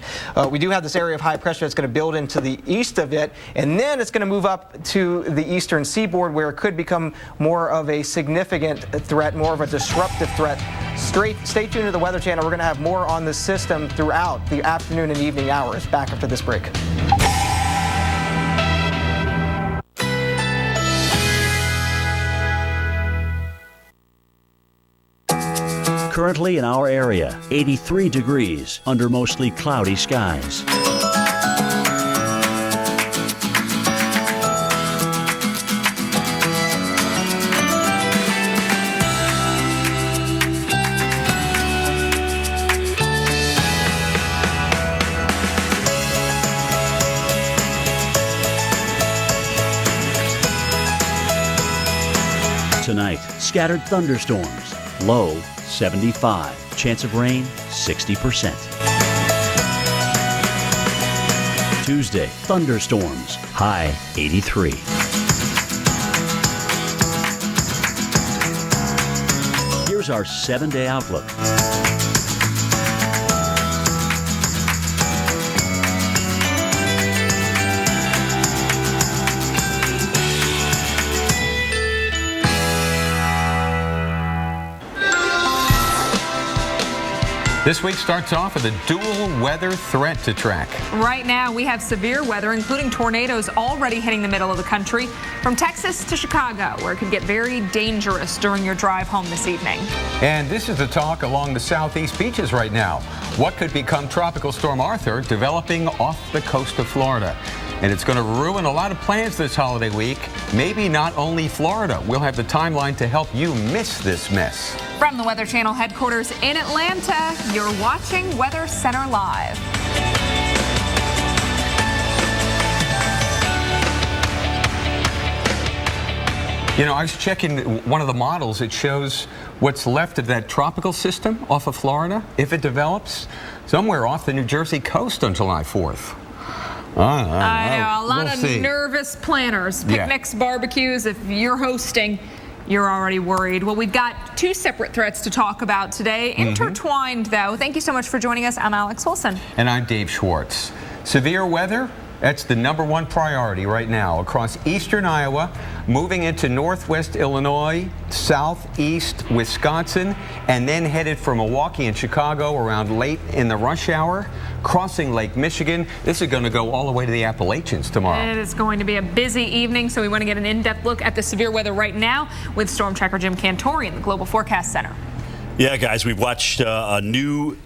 We do have this area of high pressure that's going to build into the east of it, and then it's going to move up to the eastern seaboard where it could become more of a significant threat, more of a disruptive threat. Stay tuned to the Weather Channel. We're going to have more on this system throughout the afternoon and evening hours. Back after this break. Currently in our area, 83 degrees under mostly cloudy skies. Tonight, scattered thunderstorms, low 75, chance of rain 60%. Tuesday, thunderstorms, high 83. Here's our 7-day outlook. This week starts off with a dual weather threat to track. Right now, we have severe weather, including tornadoes already hitting the middle of the country, from Texas to Chicago, where it could get very dangerous during your drive home this evening. And this is the talk along the southeast beaches right now. What could become Tropical Storm Arthur developing off the coast of Florida? And it's going to ruin a lot of plans this holiday week. Maybe not only Florida. We'll have the timeline to help you miss this mess. From the Weather Channel headquarters in Atlanta, you're watching Weather Center Live. You know, I was checking one of the models. It shows what's left of that tropical system off of Florida, if it develops, somewhere off the New Jersey coast on July 4th. I know, a lot of nervous planners, picnics, barbecues. If you're hosting, you're already worried. Well, we've got two separate threats to talk about today, intertwined though. Thank you so much for joining us. I'm Alex Wilson. And I'm Dave Schwartz. Severe weather, that's the #1 priority right now across eastern Iowa, moving into northwest Illinois, southeast Wisconsin, and then headed for Milwaukee and Chicago around late in the rush hour, crossing Lake Michigan. This is going to go all the way to the Appalachians tomorrow. It is going to be a busy evening, so we want to get an in-depth look at the severe weather right now with Storm Tracker Jim Cantori in the Global Forecast Center. Yeah, guys, we've watched a new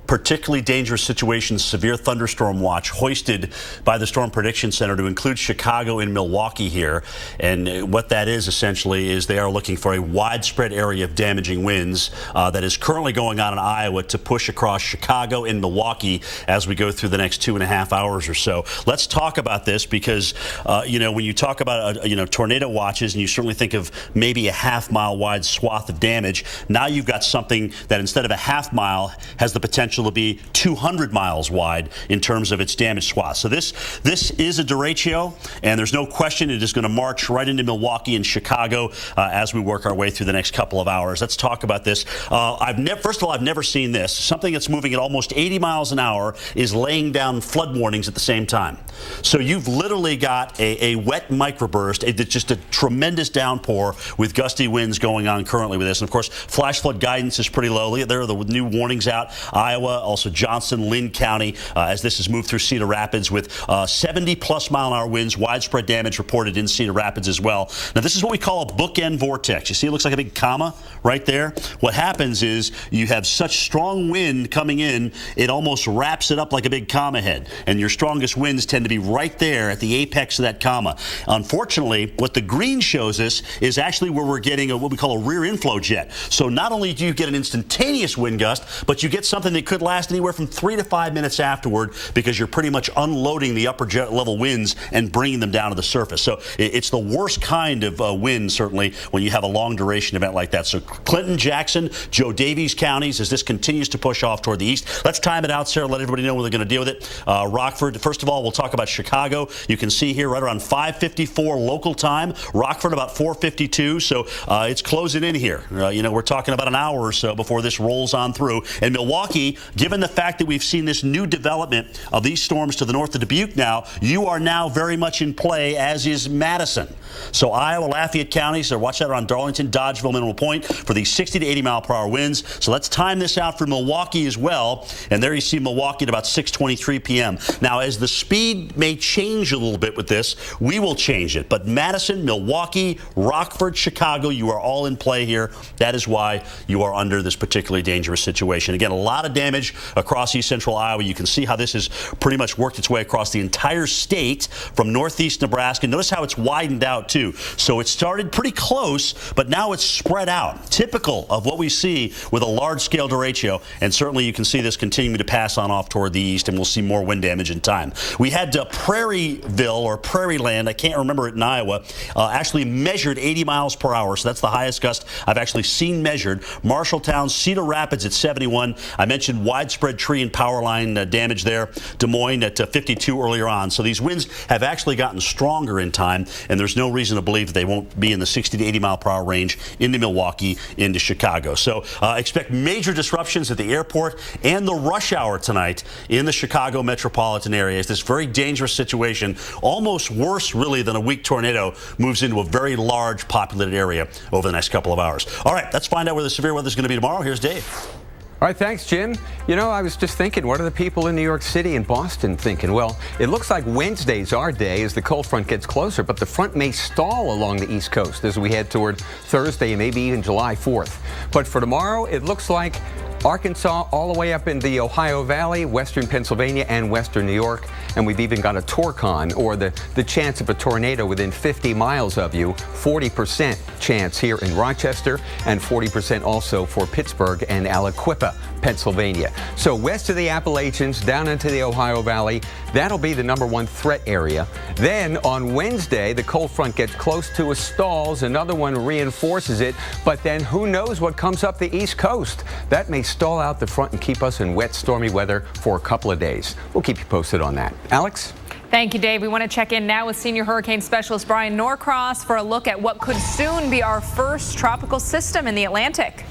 particularly dangerous situations severe thunderstorm watch hoisted by the Storm Prediction Center to include Chicago and Milwaukee here. And what that is essentially is they are looking for a widespread area of damaging winds that is currently going on in Iowa to push across Chicago and Milwaukee as we go through the next 2.5 hours or so. Let's talk about this because, you know, when you talk about, tornado watches and you certainly think of maybe a half-mile wide swath of damage, now you've got something that instead of a half mile has the potential to be 200 miles wide in terms of its damage swath. So this is a derecho, and there's no question it is going to march right into Milwaukee and Chicago as we work our way through the next couple of hours. Let's talk about this. First of all, I've never seen this. Something that's moving at almost 80 miles an hour is laying down flood warnings at the same time. So you've literally got a wet microburst, just a tremendous downpour with gusty winds going on currently with this. And of course, flash flood guidance is pretty low. There are the new warnings out. Iowa, also Johnson, Lynn County, as this has moved through Cedar Rapids with 70-plus mile-an-hour winds, widespread damage reported in Cedar Rapids as well. Now, this is what we call a bookend vortex. You see it looks like a big comma right there? What happens is you have such strong wind coming in, it almost wraps it up like a big comma head. And your strongest winds tend to be right there at the apex of that comma. Unfortunately, what the green shows us is actually where we're getting what we call a rear inflow jet. So not only do you get an instantaneous wind gust, but you get something that could last anywhere from 3 to 5 minutes afterward because you're pretty much unloading the upper jet level winds and bringing them down to the surface. So it's the worst kind of wind, certainly, when you have a long duration event like that. So Clinton, Jackson, Joe Davies counties, as this continues to push off toward the east. Let's time it out, Sarah, let everybody know when they're going to deal with it. Rockford, first of all, we'll talk about Chicago. You can see here right around 5:54 local time. Rockford about 4:52, so it's closing in here. We're talking about an hour or so before this rolls on through. And Milwaukee, given the fact that we've seen this new development of these storms to the north of Dubuque now, you are now very much in play, as is Madison. So Iowa, Lafayette counties, so watch that around Darlington, Dodgeville, Mineral Point for these 60 to 80 mile per hour winds. So let's time this out for Milwaukee as well. And there you see Milwaukee at about 6:23 p.m. Now, as the speed may change a little bit with this, we will change it. But Madison, Milwaukee, Rockford, Chicago, you are all in play here. That is why you are under this particularly dangerous situation. Again, a lot of damage across east central Iowa. You can see how this has pretty much worked its way across the entire state from northeast Nebraska. Notice how it's widened out too. So it started pretty close, but now it's spread out. Typical of what we see with a large-scale derecho, and certainly you can see this continuing to pass on off toward the east, and we'll see more wind damage in time. We had Prairieville or Prairie Land, I can't remember it in Iowa, actually measured 80 miles per hour, so that's the highest gust I've actually seen measured. Marshalltown, Cedar Rapids at 71. I mentioned widespread tree and power line damage there. Des Moines at 52 earlier on. So these winds have actually gotten stronger in time, and there's no reason to believe that they won't be in the 60 to 80 mile per hour range into Milwaukee, into Chicago. So expect major disruptions at the airport and the rush hour tonight in the Chicago metropolitan area. It's this very dangerous situation, almost worse really than a weak tornado moves into a very large populated area over the next couple of hours. All right, let's find out where the severe weather is going to be tomorrow. Here's Dave. All right, thanks, Jim. I was just thinking, what are the people in New York City and Boston thinking? Well, it looks like Wednesday's our day as the cold front gets closer, but the front may stall along the East Coast as we head toward Thursday and maybe even July 4th. But for tomorrow, it looks like Arkansas all the way up in the Ohio Valley, western Pennsylvania, and western New York. And we've even got a torcon, or the chance of a tornado within 50 miles of you. 40% chance here in Rochester, and 40% also for Pittsburgh and Aliquippa, Pennsylvania. So west of the Appalachians, down into the Ohio Valley, that'll be the #1 threat area. Then on Wednesday, the cold front gets close to a stalls. Another one reinforces it. But then who knows what comes up the East Coast? That may stall out the front and keep us in wet, stormy weather for a couple of days. We'll keep you posted on that. Alex? Thank you, Dave. We want to check in now with senior hurricane specialist Brian Norcross for a look at what could soon be our first tropical system in the Atlantic.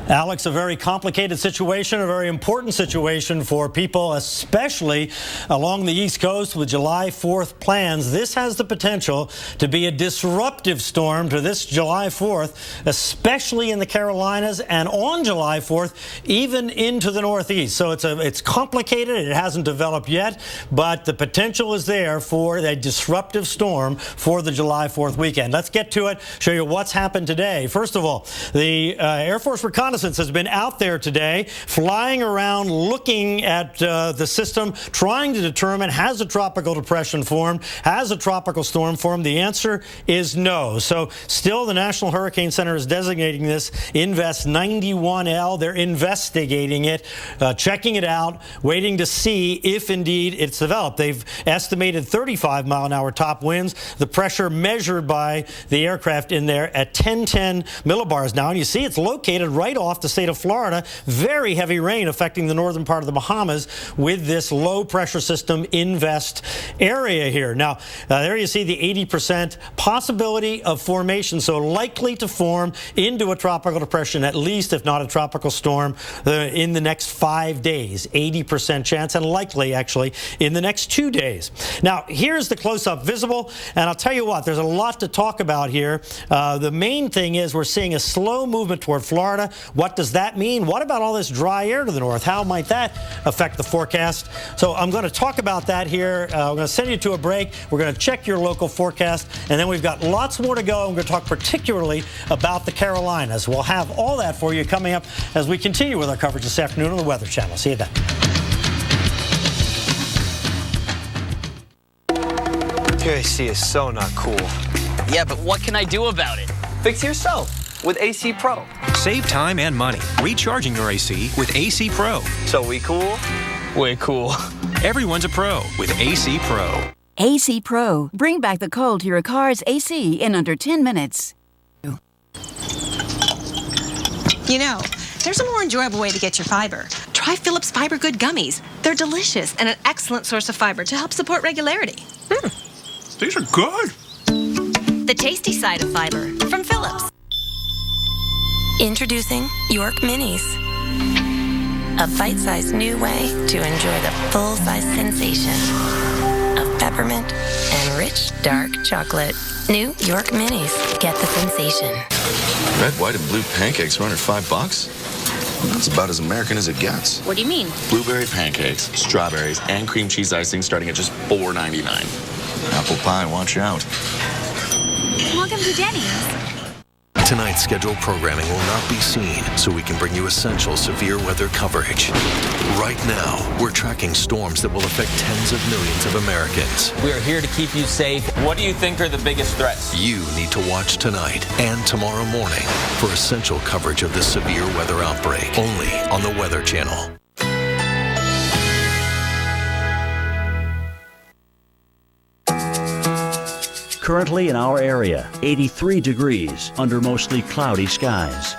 Alex, a very complicated situation, a very important situation for people, especially along the East Coast with July 4th plans. This has the potential to be a disruptive storm to this July 4th, especially in the Carolinas, and on July 4th, even into the Northeast. So it's complicated. It hasn't developed yet, but the potential is there for a disruptive storm for the July 4th weekend. Let's get to it, show you what's happened today. First of all, the Air Force reconnaissance has been out there today, flying around, looking at the system, trying to determine, has a tropical depression formed, has a tropical storm formed? The answer is no. So still the National Hurricane Center is designating this Invest 91L. They're investigating it, checking it out, waiting to see if indeed it's developed. They've estimated 35-mile-an-hour top winds. The pressure measured by the aircraft in there at 1010 millibars now. And you see it's located right off the state of Florida. Very heavy rain affecting the northern part of the Bahamas with this low pressure system Invest area here. Now, there you see the 80% possibility of formation, so likely to form into a tropical depression, at least, if not a tropical storm, in the next 5 days. 80% chance, and likely, actually, in the next 2 days. Now, here's the close-up visible, and I'll tell you what, there's a lot to talk about here. The main thing is we're seeing a slow movement toward Florida. What does that mean? What about all this dry air to the north? How might that affect the forecast? So I'm going to talk about that here. I'm going to send you to a break. We're going to check your local forecast, and then we've got lots more to go. I'm going to talk particularly about the Carolinas. We'll have all that for you coming up as we continue with our coverage this afternoon on the Weather Channel. See you then. AC is so not cool. Yeah, but what can I do about it? Fix it yourself with AC Pro. Save time and money recharging your AC with AC Pro. So we cool? Way cool. Everyone's a pro with AC Pro. AC Pro. Bring back the cold to your car's AC in under 10 minutes. You know, there's a more enjoyable way to get your fiber. Try Phillips Fiber Good Gummies. They're delicious and an excellent source of fiber to help support regularity. These are good. The tasty side of fiber from Phillips. Introducing York Minis. A bite-sized new way to enjoy the full-size sensation of peppermint and rich dark chocolate. New York Minis. Get the sensation. Red, white, and blue pancakes are under $5. That's about as American as it gets. What do you mean? Blueberry pancakes, strawberries, and cream cheese icing starting at just $4.99. Apple pie, watch out. Welcome to Denny's. Tonight's scheduled programming will not be seen, so we can bring you essential severe weather coverage. Right now, we're tracking storms that will affect tens of millions of Americans. We are here to keep you safe. What do you think are the biggest threats? You need to watch tonight and tomorrow morning for essential coverage of this severe weather outbreak, only on the Weather Channel. Currently in our area, 83 degrees under mostly cloudy skies.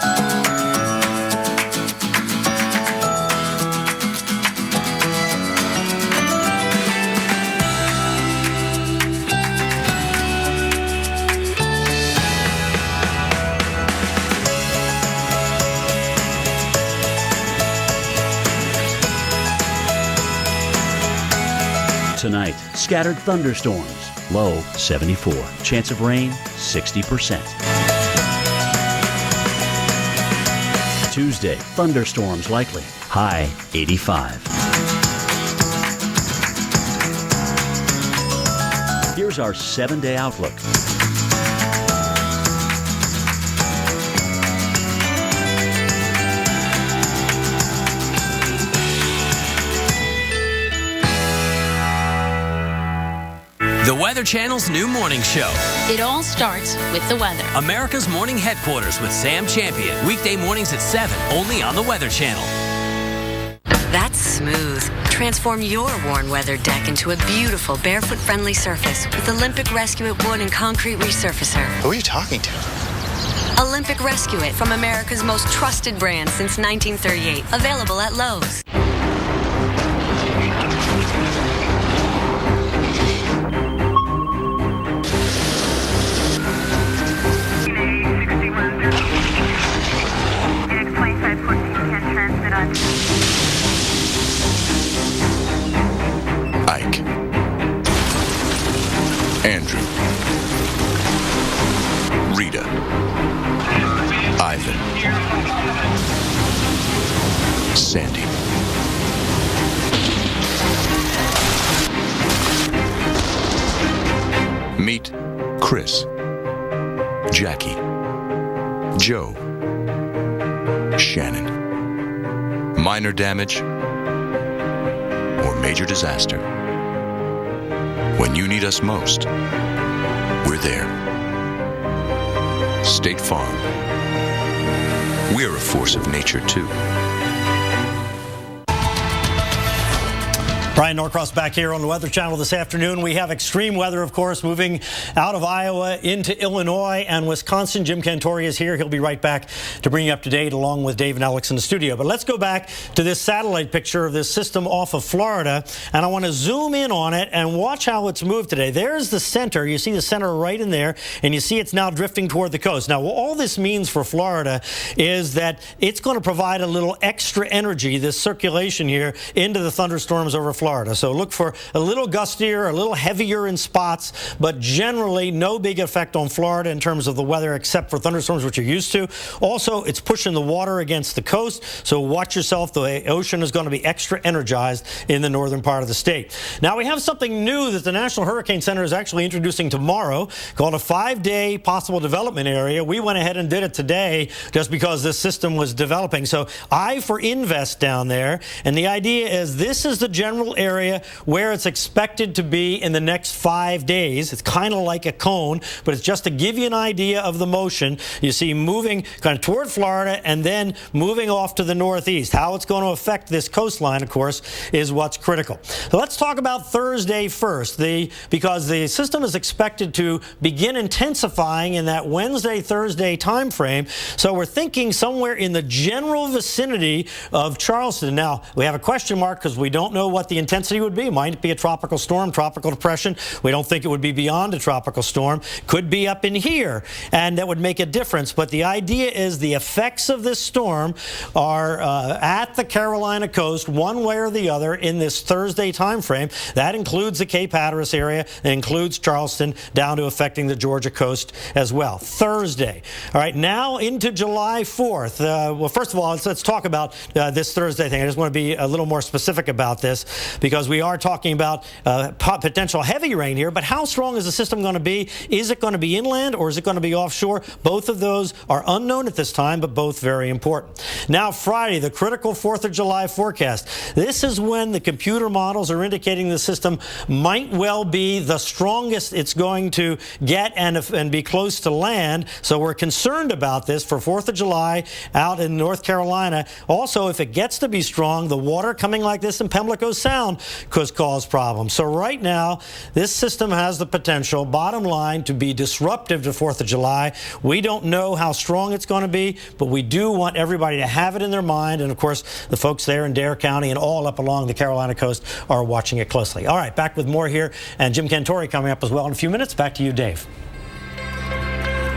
Tonight, scattered thunderstorms. Low 74. Chance of rain 60%. Tuesday, thunderstorms likely. High 85. Here's our 7-day outlook. The Weather Channel's new morning show. It all starts with the weather. America's morning headquarters with Sam Champion. Weekday mornings at 7, only on the Weather Channel. That's smooth. Transform your worn weather deck into a beautiful barefoot-friendly surface with Olympic Rescue It wood and concrete resurfacer. Who are you talking to? Olympic Rescue It from America's most trusted brand since 1938. Available at Lowe's. Ike. Andrew. Rita. Ivan. Sandy. Meet Chris. Jackie. Joe. Shannon. Minor damage or major disaster. When you need us most, we're there. State Farm. We're a force of nature, too. Brian Norcross back here on the Weather Channel this afternoon. We have extreme weather, of course, moving out of Iowa into Illinois and Wisconsin. Jim Cantori is here. He'll be right back to bring you up to date along with Dave and Alex in the studio. But let's go back to this satellite picture of this system off of Florida. And I want to zoom in on it and watch how it's moved today. There's the center. You see the center right in there. And you see it's now drifting toward the coast. Now, all this means for Florida is that it's going to provide a little extra energy, this circulation here, into the thunderstorms over Florida. So look for a little gustier, a little heavier in spots, but generally no big effect on Florida in terms of the weather except for thunderstorms, which you're used to. Also, it's pushing the water against the coast, so watch yourself. The ocean is going to be extra energized in the northern part of the state. Now, we have something new that the National Hurricane Center is actually introducing tomorrow called a 5-day possible development area. We went ahead and did it today just because this system was developing. So I for Invest down there, and the idea is this is the general area where it's expected to be in the next 5 days. It's kind of like a cone, but it's just to give you an idea of the motion. You see moving kind of toward Florida and then moving off to the northeast. How it's going to affect this coastline, of course, is what's critical. So let's talk about Thursday first, because the system is expected to begin intensifying in that Wednesday-Thursday time frame. So we're thinking somewhere in the general vicinity of Charleston. Now, we have a question mark because we don't know what the intensity would be. Might it be a tropical storm, tropical depression? We don't think it would be beyond a tropical storm. Could be up in here, and that would make a difference. But the idea is the effects of this storm are at the Carolina coast one way or the other in this Thursday time frame. That includes the Cape Hatteras area. It includes Charleston down to affecting the Georgia coast as well. Thursday. All right, now into July 4th. Well, first of all, let's talk about this Thursday thing. I just want to be a little more specific about this because we are talking about potential heavy rain here, but how strong is the system going to be? Is it going to be inland or is it going to be offshore? Both of those are unknown at this time, but both very important. Now, Friday, the critical 4th of July forecast. This is when the computer models are indicating the system might well be the strongest it's going to get and be close to land. So we're concerned about this for 4th of July out in North Carolina. Also, if it gets to be strong, the water coming like this in Pamlico Sound could cause problems. So right now, this system has the potential, bottom line, to be disruptive to 4th of July. We don't know how strong it's going to be, but we do want everybody to have it in their mind. And of course, the folks there in Dare County and all up along the Carolina coast are watching it closely. All right, back with more here, and Jim Cantore coming up as well in a few minutes. Back to you, Dave.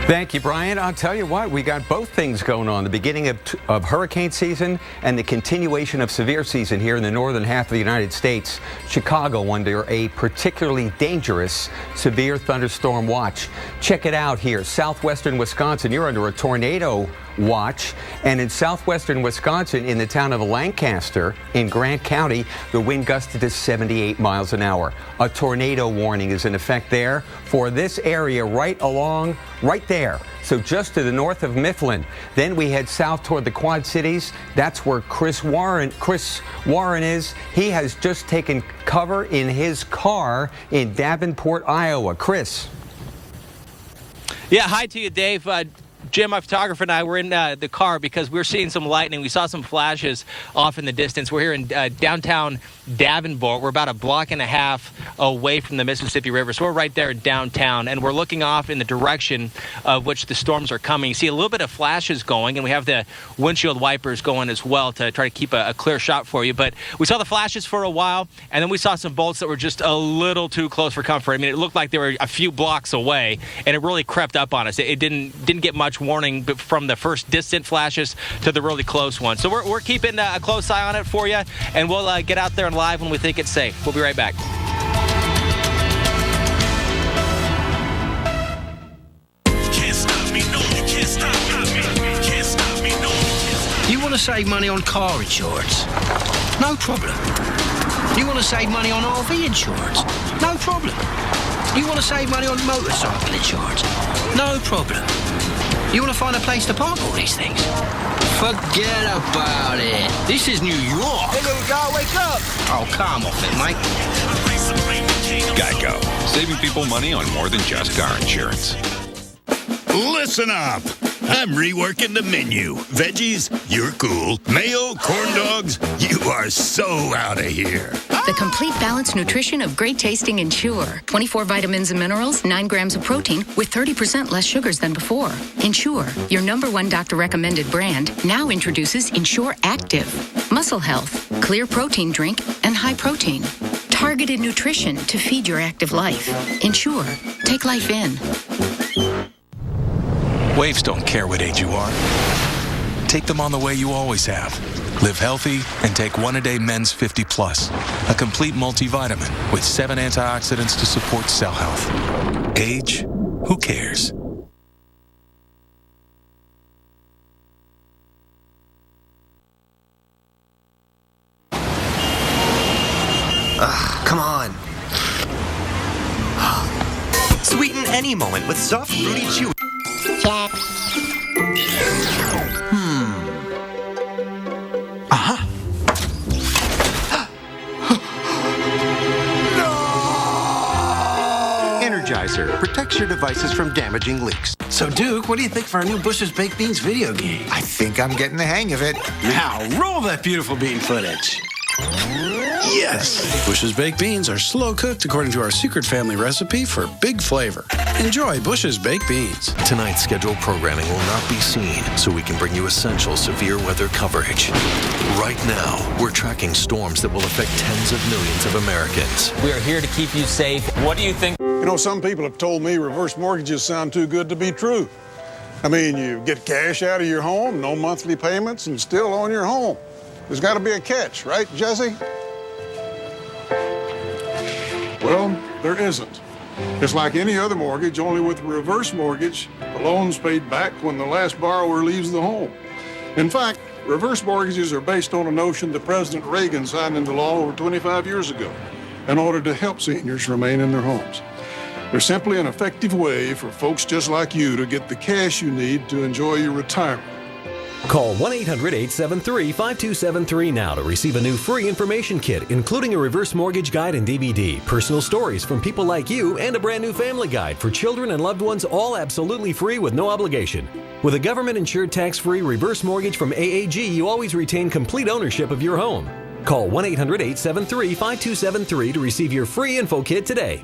Thank you, Brian. I'll tell you what, we got both things going on, the beginning of hurricane season and the continuation of severe season here in the northern half of the United States. Chicago under a particularly dangerous severe thunderstorm watch. Check it out here. Southwestern Wisconsin, you're under a tornado watch. And in southwestern Wisconsin, in the town of Lancaster in Grant County, the wind gusted to 78 miles an hour. A tornado warning is in effect there for this area right there. So just to the north of Mifflin. Then we head south toward the Quad Cities. That's where Chris Warren is. He has just taken cover in his car in Davenport, Iowa. Chris. Yeah, hi to you, Dave. Jim, my photographer, and I were in the car because we were seeing some lightning. We saw some flashes off in the distance. We're here in downtown Davenport. We're about a block and a half away from the Mississippi River. So we're right there in downtown, and we're looking off in the direction of which the storms are coming. You see a little bit of flashes going, and we have the windshield wipers going as well to try to keep a clear shot for you. But we saw the flashes for a while, and then we saw some bolts that were just a little too close for comfort. I mean, it looked like they were a few blocks away, and it really crept up on us. It didn't get much warning from the first distant flashes to the really close ones. So we're keeping a close eye on it for you, and we'll get out there and live when we think it's safe. We'll be right back. You want to save money on car insurance? No problem. You want to save money on RV insurance? No problem. You want to save money on motorcycle insurance? No problem. You want to find a place to park all these things? Forget about it. This is New York. Hey, little guy, wake up. Oh, calm off it, Mike. Geico. Saving people money on more than just car insurance. Listen up. I'm reworking the menu. Veggies, you're cool. Mayo, corn dogs, you are so out of here. The complete balanced nutrition of great tasting Ensure. 24 vitamins and minerals, 9 grams of protein with 30% less sugars than before. Ensure, your #1 doctor recommended brand, now introduces Ensure Active. Muscle health, clear protein drink, and high protein. Targeted nutrition to feed your active life. Ensure, take life in. Waves don't care what age you are. Take them on the way you always have. Live healthy and take One-A-Day Men's 50 Plus, a complete multivitamin with 7 antioxidants to support cell health. Age? Who cares? Come on. Sweeten any moment with soft, fruity chew. Energizer protects your devices from damaging leaks. So, Duke, what do you think for our new Bush's Baked Beans video game? I think I'm getting the hang of it. Now, roll that beautiful bean footage. Yes! Bush's Baked Beans are slow cooked according to our secret family recipe for big flavor. Enjoy Bush's Baked Beans. Tonight's scheduled programming will not be seen, so we can bring you essential severe weather coverage. Right now, we're tracking storms that will affect tens of millions of Americans. We are here to keep you safe. What do you think? You know, some people have told me reverse mortgages sound too good to be true. I mean, you get cash out of your home, no monthly payments, and still own your home. There's got to be a catch, right, Jesse? Well, there isn't. It's like any other mortgage, only with a reverse mortgage, the loan's paid back when the last borrower leaves the home. In fact, reverse mortgages are based on a notion that President Reagan signed into law over 25 years ago in order to help seniors remain in their homes. They're simply an effective way for folks just like you to get the cash you need to enjoy your retirement. Call 1-800-873-5273 now to receive a new free information kit, including a reverse mortgage guide and DVD, personal stories from people like you, and a brand new family guide for children and loved ones, all absolutely free with no obligation. With a government-insured tax-free reverse mortgage from AAG, you always retain complete ownership of your home. Call 1-800-873-5273 to receive your free info kit today.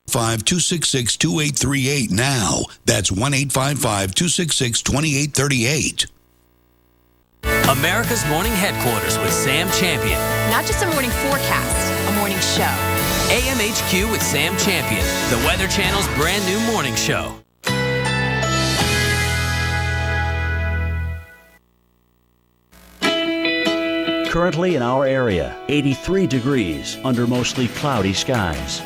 266-2838 now. That's 1-855-266-2838. America's Morning Headquarters with Sam Champion. Not just a morning forecast, a morning show. AMHQ with Sam Champion, the Weather Channel's brand new morning show. Currently in our area, 83 degrees under mostly cloudy skies.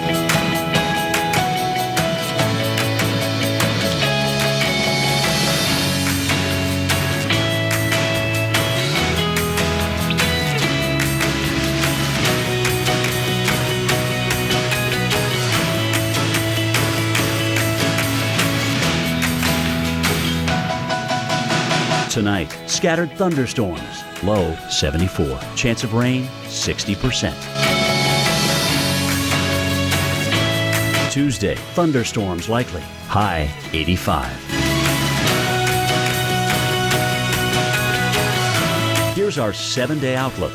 Tonight, scattered thunderstorms, low 74. Chance of rain, 60%. Tuesday, thunderstorms likely, high 85. Here's our 7-day outlook.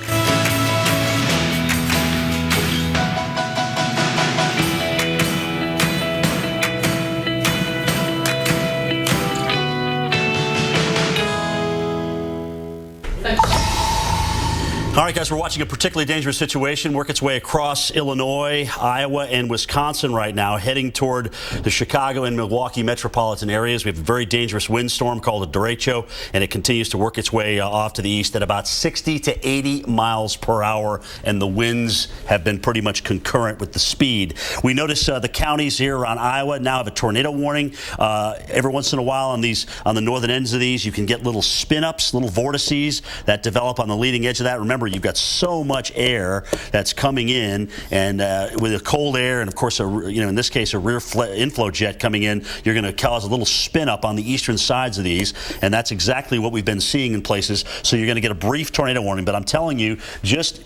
All right, guys, we're watching a particularly dangerous situation work its way across Illinois, Iowa, and Wisconsin right now, heading toward the Chicago and Milwaukee metropolitan areas. We have a very dangerous windstorm called a derecho, and it continues to work its way off to the east at about 60 to 80 miles per hour, and the winds have been pretty much concurrent with the speed. We notice the counties here around Iowa now have a tornado warning. Every once in a while on the northern ends of these, you can get little spin-ups, little vortices that develop on the leading edge of that. Remember, you've got so much air that's coming in, and with the cold air, and of course, in this case, a rear inflow jet coming in, you're going to cause a little spin up on the eastern sides of these, and that's exactly what we've been seeing in places. So you're going to get a brief tornado warning, but I'm telling you, just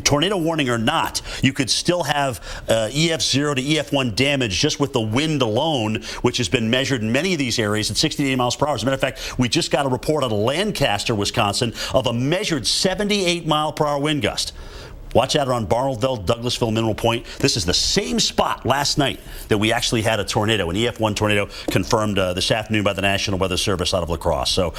tornado warning or not, you could still have EF0 to EF1 damage just with the wind alone, which has been measured in many of these areas at 60 to 80 miles per hour. As a matter of fact, we just got a report out of Lancaster, Wisconsin, of a measured 78 mile per hour wind gust. Watch out around Barnwell, Douglasville, Mineral Point. This is the same spot last night that we actually had a tornado, an EF1 tornado confirmed this afternoon by the National Weather Service out of La Crosse. So,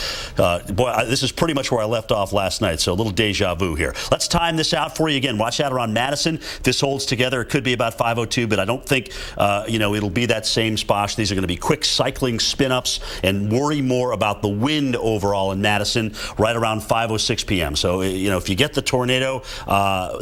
this is pretty much where I left off last night, so a little deja vu here. Let's time this out for you again. Watch out around Madison. If this holds together, it could be about 5:02, but I don't think, it'll be that same spot. These are going to be quick cycling spin-ups, and worry more about the wind overall in Madison right around 5:06 p.m. So, if you get the tornado,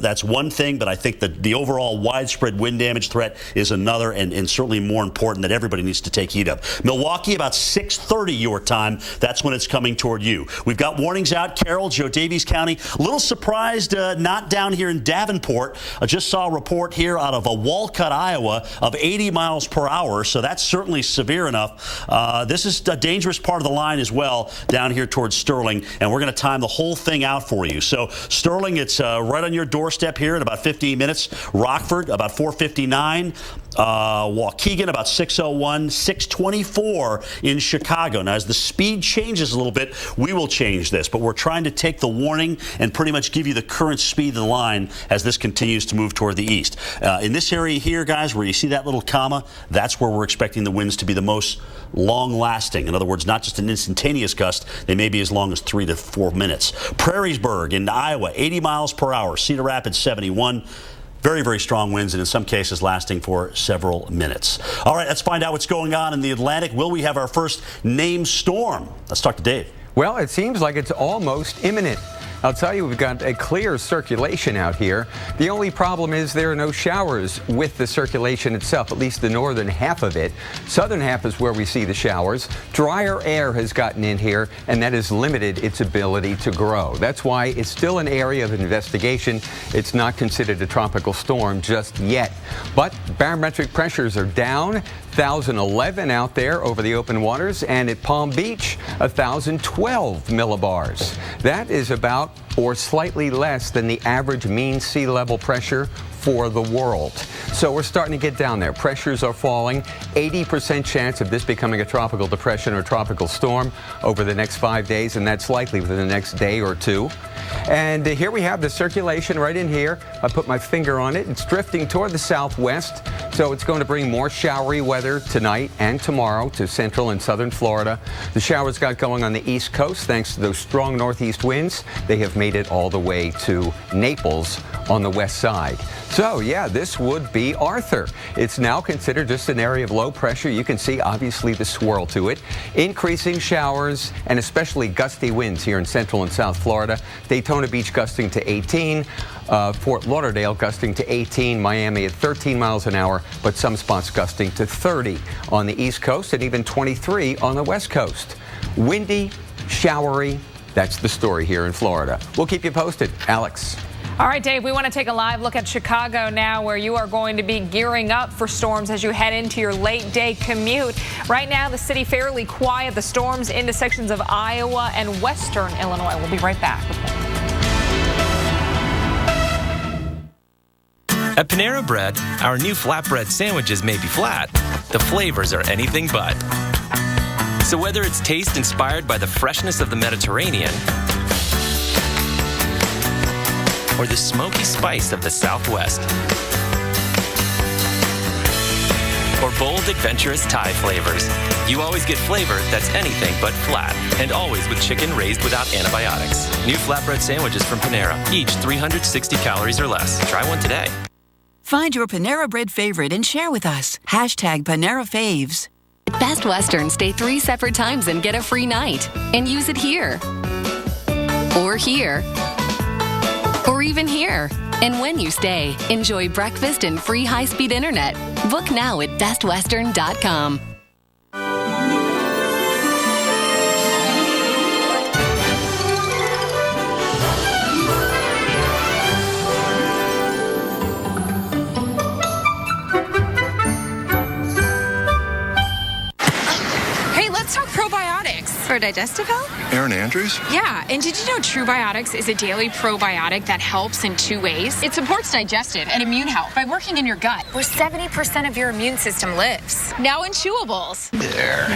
that's one thing, but I think that the overall widespread wind damage threat is another, and certainly more important that everybody needs to take heed of. Milwaukee, about 6:30 your time. That's when it's coming toward you. We've got warnings out. Carroll, Joe Davies County. A little surprised not down here in Davenport. I just saw a report here out of Walcott, Iowa, of 80 miles per hour, so that's certainly severe enough. This is a dangerous part of the line as well down here towards Sterling, and we're going to time the whole thing out for you. So Sterling, it's right on your doorstep. doorstep here in about 15 minutes. Rockford, about 4:59. Waukegan, about 6:01. 6:24 in Chicago. Now, as the speed changes a little bit, we will change this, but we're trying to take the warning and pretty much give you the current speed of the line as this continues to move toward the east. In this area here, guys, where you see that little comma, that's where we're expecting the winds to be the most long-lasting. In other words, not just an instantaneous gust, they may be as long as 3 to 4 minutes. Prairiesburg in Iowa, 80 miles per hour. Cedar Rapids, 71. Very, very strong winds, and in some cases lasting for several minutes. All right, let's find out what's going on in the Atlantic. Will we have our first named storm? Let's talk to Dave. Well, it seems like it's almost imminent. I'll tell you, we've got a clear circulation out here. The only problem is there are no showers with the circulation itself, at least the northern half of it. Southern half is where we see the showers. Drier air has gotten in here, and that has limited its ability to grow. That's why it's still an area of investigation. It's not considered a tropical storm just yet. But barometric pressures are down. 1,011 out there over the open waters, and at Palm Beach, 1,012 millibars. That is about or slightly less than the average mean sea level pressure for the world. So we're starting to get down there. Pressures are falling. 80% chance of this becoming a tropical depression or tropical storm over the next 5 days, and that's likely within the next day or two. And here we have the circulation right in here. I put my finger on it. It's drifting toward the southwest, so it's going to bring more showery weather tonight and tomorrow to central and southern Florida. The showers got going on the east coast thanks to those strong northeast winds. They have made it all the way to Naples on the west side. So, yeah, this would be Arthur. It's now considered just an area of low pressure. You can see, obviously, the swirl to it. Increasing showers and especially gusty winds here in central and south Florida. Daytona Beach gusting to 18. Fort Lauderdale gusting to 18. Miami at 13 miles an hour, but some spots gusting to 30 on the east coast and even 23 on the west coast. Windy, showery. That's the story here in Florida. We'll keep you posted. Alex. All right, Dave, we want to take a live look at Chicago now, where you are going to be gearing up for storms as you head into your late day commute. Right now, the city fairly quiet. The storms into sections of Iowa and western Illinois. We'll be right back. At Panera Bread, our new flatbread sandwiches may be flat. The flavors are anything but. So whether it's taste inspired by the freshness of the Mediterranean or the smoky spice of the Southwest, or bold, adventurous Thai flavors, you always get flavor that's anything but flat, and always with chicken raised without antibiotics. New flatbread sandwiches from Panera, each 360 calories or less. Try one today. Find your Panera Bread favorite and share with us. #PaneraFaves. At Best Western, stay 3 separate times and get a free night. And use it here. Or here. Or even here. And when you stay, enjoy breakfast and free high-speed internet. Book now at bestwestern.com. Hey, let's talk probiotics. For digestive health? Aaron Andrews? Yeah, and did you know Trubiotics is a daily probiotic that helps in 2 ways? It supports digestive and immune health by working in your gut, where 70% of your immune system lives. Now in chewables. There.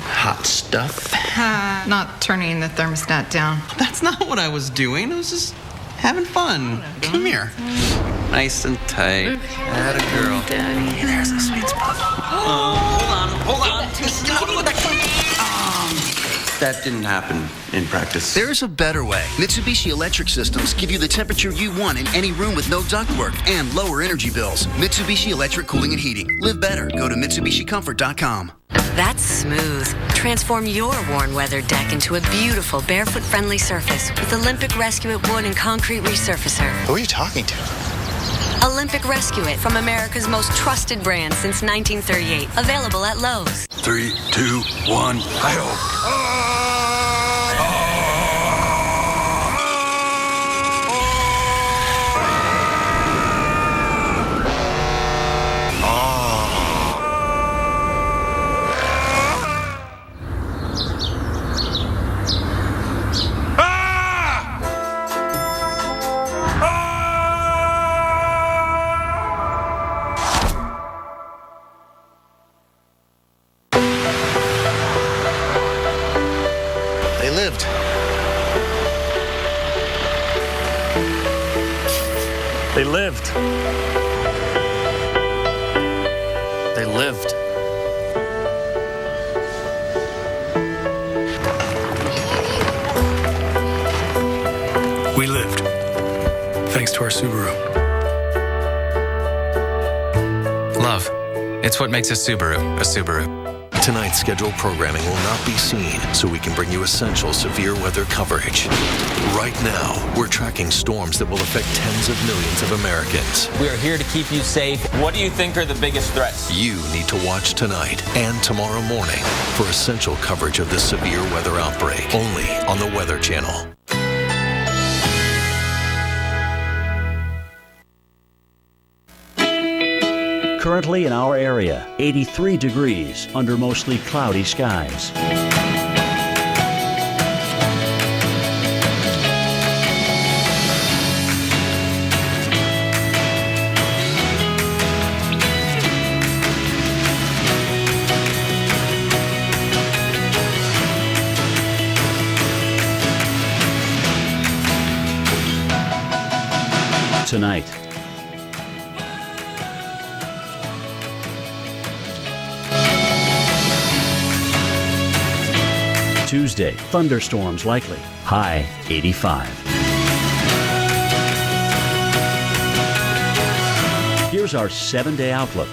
Hot stuff. Not turning the thermostat down. That's not what I was doing. I was just having fun. Come here. Nice and tight. Atta girl. Daddy. There's a sweet spot. Hold on. That didn't happen in practice. There's a better way. Mitsubishi Electric Systems give you the temperature you want in any room with no ductwork and lower energy bills. Mitsubishi Electric Cooling and Heating. Live better. Go to MitsubishiComfort.com. That's smooth. Transform your worn weather deck into a beautiful barefoot-friendly surface with Olympic Rescue It wood and concrete resurfacer. Who are you talking to? Olympic Rescue It, from America's most trusted brand since 1938. Available at Lowe's. 3, 2, 1, hi-ho. They lived. They lived. We lived, thanks to our Subaru. Love. It's what makes a Subaru a Subaru. Tonight's scheduled programming will not be seen, so we can bring you essential severe weather coverage. Right now, we're tracking storms that will affect tens of millions of Americans. We are here to keep you safe. What do you think are the biggest threats? You need to watch tonight and tomorrow morning for essential coverage of this severe weather outbreak, only on the Weather Channel. Currently in our area, 83 degrees under mostly cloudy skies. Tonight. Tuesday, thunderstorms likely. High 85. Here's our 7-day outlook.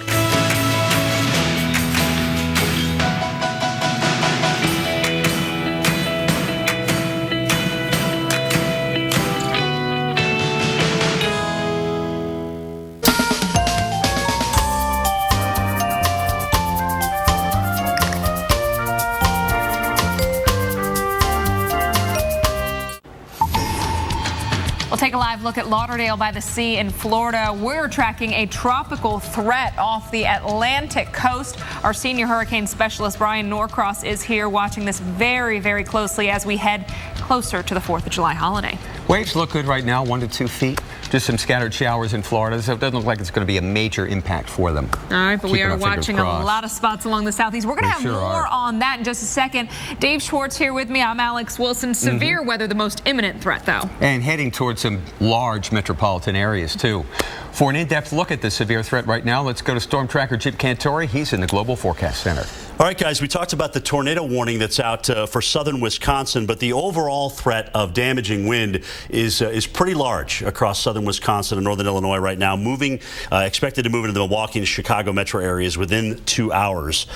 We'll take a live look at Lauderdale by the Sea in Florida. We're tracking a tropical threat off the Atlantic coast. Our senior hurricane specialist, Brian Norcross, is here watching this very, very closely as we head closer to the 4th of July holiday. Waves look good right now, 1 to 2 feet. Just some scattered showers in Florida, so it doesn't look like it's going to be a major impact for them. All right, but we are watching a crossed. lot of spots along the southeast. We're going to have more on that in just a second. Dave Schwartz here with me. I'm Alex Wilson. Severe weather, the most imminent threat, though. And heading towards some large metropolitan areas, too. For an in-depth look at the severe threat right now, let's go to Storm Tracker Jim Cantori. He's in the Global Forecast Center. All right, guys, we talked about the tornado warning that's out for southern Wisconsin, but the overall threat of damaging wind is pretty large across southern Wisconsin and northern Illinois right now, expected to move into the Milwaukee and Chicago metro areas within 2 hours.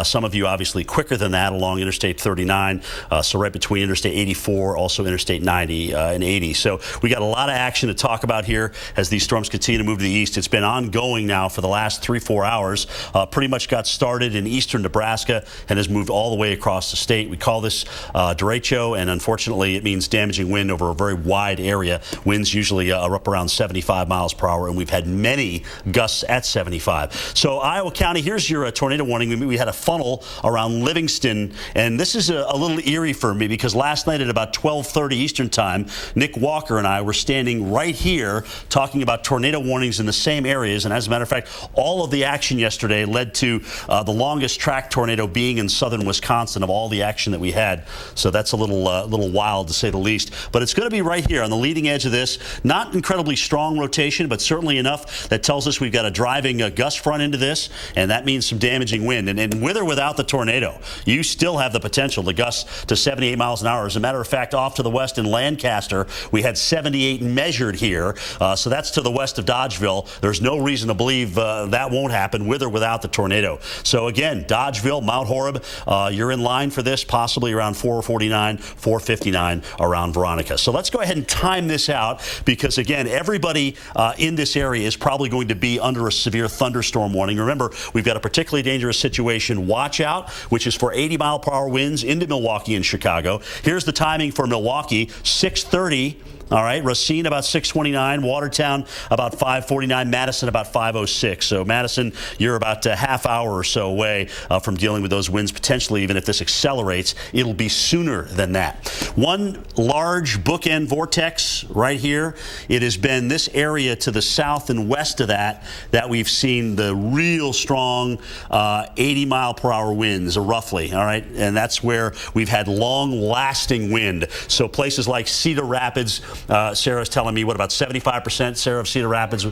Some of you obviously quicker than that along Interstate 39, so right between Interstate 84, also Interstate 90 and 80. So we got a lot of action to talk about here as these storms continue to move to the east. It's been ongoing now for the last 3-4 hours. Pretty much got started in eastern Nebraska and has moved all the way across the state. We call this derecho, and unfortunately it means damaging wind over a very wide area. Winds usually are up around 75 miles per hour, and we've had many gusts at 75. So Iowa County, here's your tornado warning. We had a funnel around Livingston, and this is a little eerie for me because last night at about 12:30 Eastern time, Nick Walker and I were standing right here talking about tornado warnings in the same areas, and as a matter of fact, all of the action yesterday led to the longest track tornado being in southern Wisconsin of all the action that we had. So that's a little wild to say the least. But it's going to be right here on the leading edge of this. Not incredibly strong rotation, but certainly enough that tells us we've got a driving gust front into this, and that means some damaging wind. And with or without the tornado, you still have the potential to gust to 78 miles an hour. As a matter of fact, off to the west in Lancaster, we had 78 measured here. So that's to the west of Dodgeville. There's no reason to believe that won't happen with or without the tornado. So again, Dodgeville, Mount Horeb, you're in line for this, possibly around 4:49, 4:59 around Veronica. So let's go ahead and time this out because, again, everybody in this area is probably going to be under a severe thunderstorm warning. Remember, we've got a particularly dangerous situation watch out, which is for 80-mile-per-hour winds into Milwaukee and Chicago. Here's the timing for Milwaukee, 6:30. All right, Racine about 6:29, Watertown about 5:49, Madison about 5:06. So Madison, you're about a half hour or so away from dealing with those winds. Potentially, even if this accelerates, it'll be sooner than that. One large bookend vortex right here. It has been this area to the south and west of that we've seen the real strong 80-mile-per-hour winds, roughly. All right, and that's where we've had long-lasting wind. So places like Cedar Rapids, Sarah's telling me, what about 75%, Sarah, of Cedar Rapids?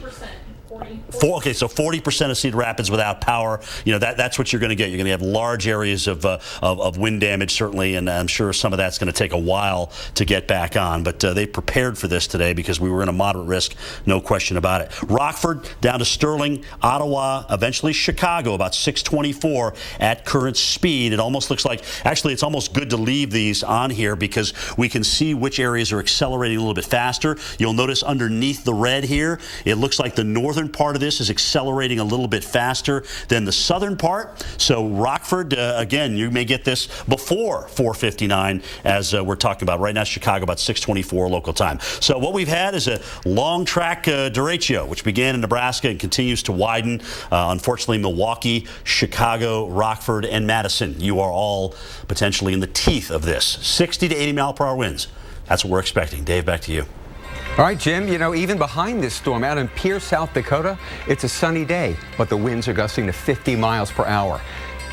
Okay, so 40% of Cedar Rapids without power. That's what you're going to get. You're going to have large areas of wind damage, certainly, and I'm sure some of that's going to take a while to get back on. But they prepared for this today because we were in a moderate risk, no question about it. Rockford down to Sterling, Ottawa, eventually Chicago, about 624 at current speed. It almost looks like, actually, it's almost good to leave these on here because we can see which areas are accelerating a little bit faster. You'll notice underneath the red here, it looks like the northern part of this is accelerating a little bit faster than the southern part. So Rockford, again, you may get this before 4:59 as we're talking about. Right now, Chicago about 6:24 local time. So what we've had is a long track derecho, which began in Nebraska and continues to widen. Unfortunately, Milwaukee, Chicago, Rockford, and Madison, you are all potentially in the teeth of this. 60 to 80 mile per hour winds. That's what we're expecting. Dave, back to you. All right, Jim, even behind this storm out in Pierce, South Dakota, it's a sunny day, but the winds are gusting to 50 miles per hour.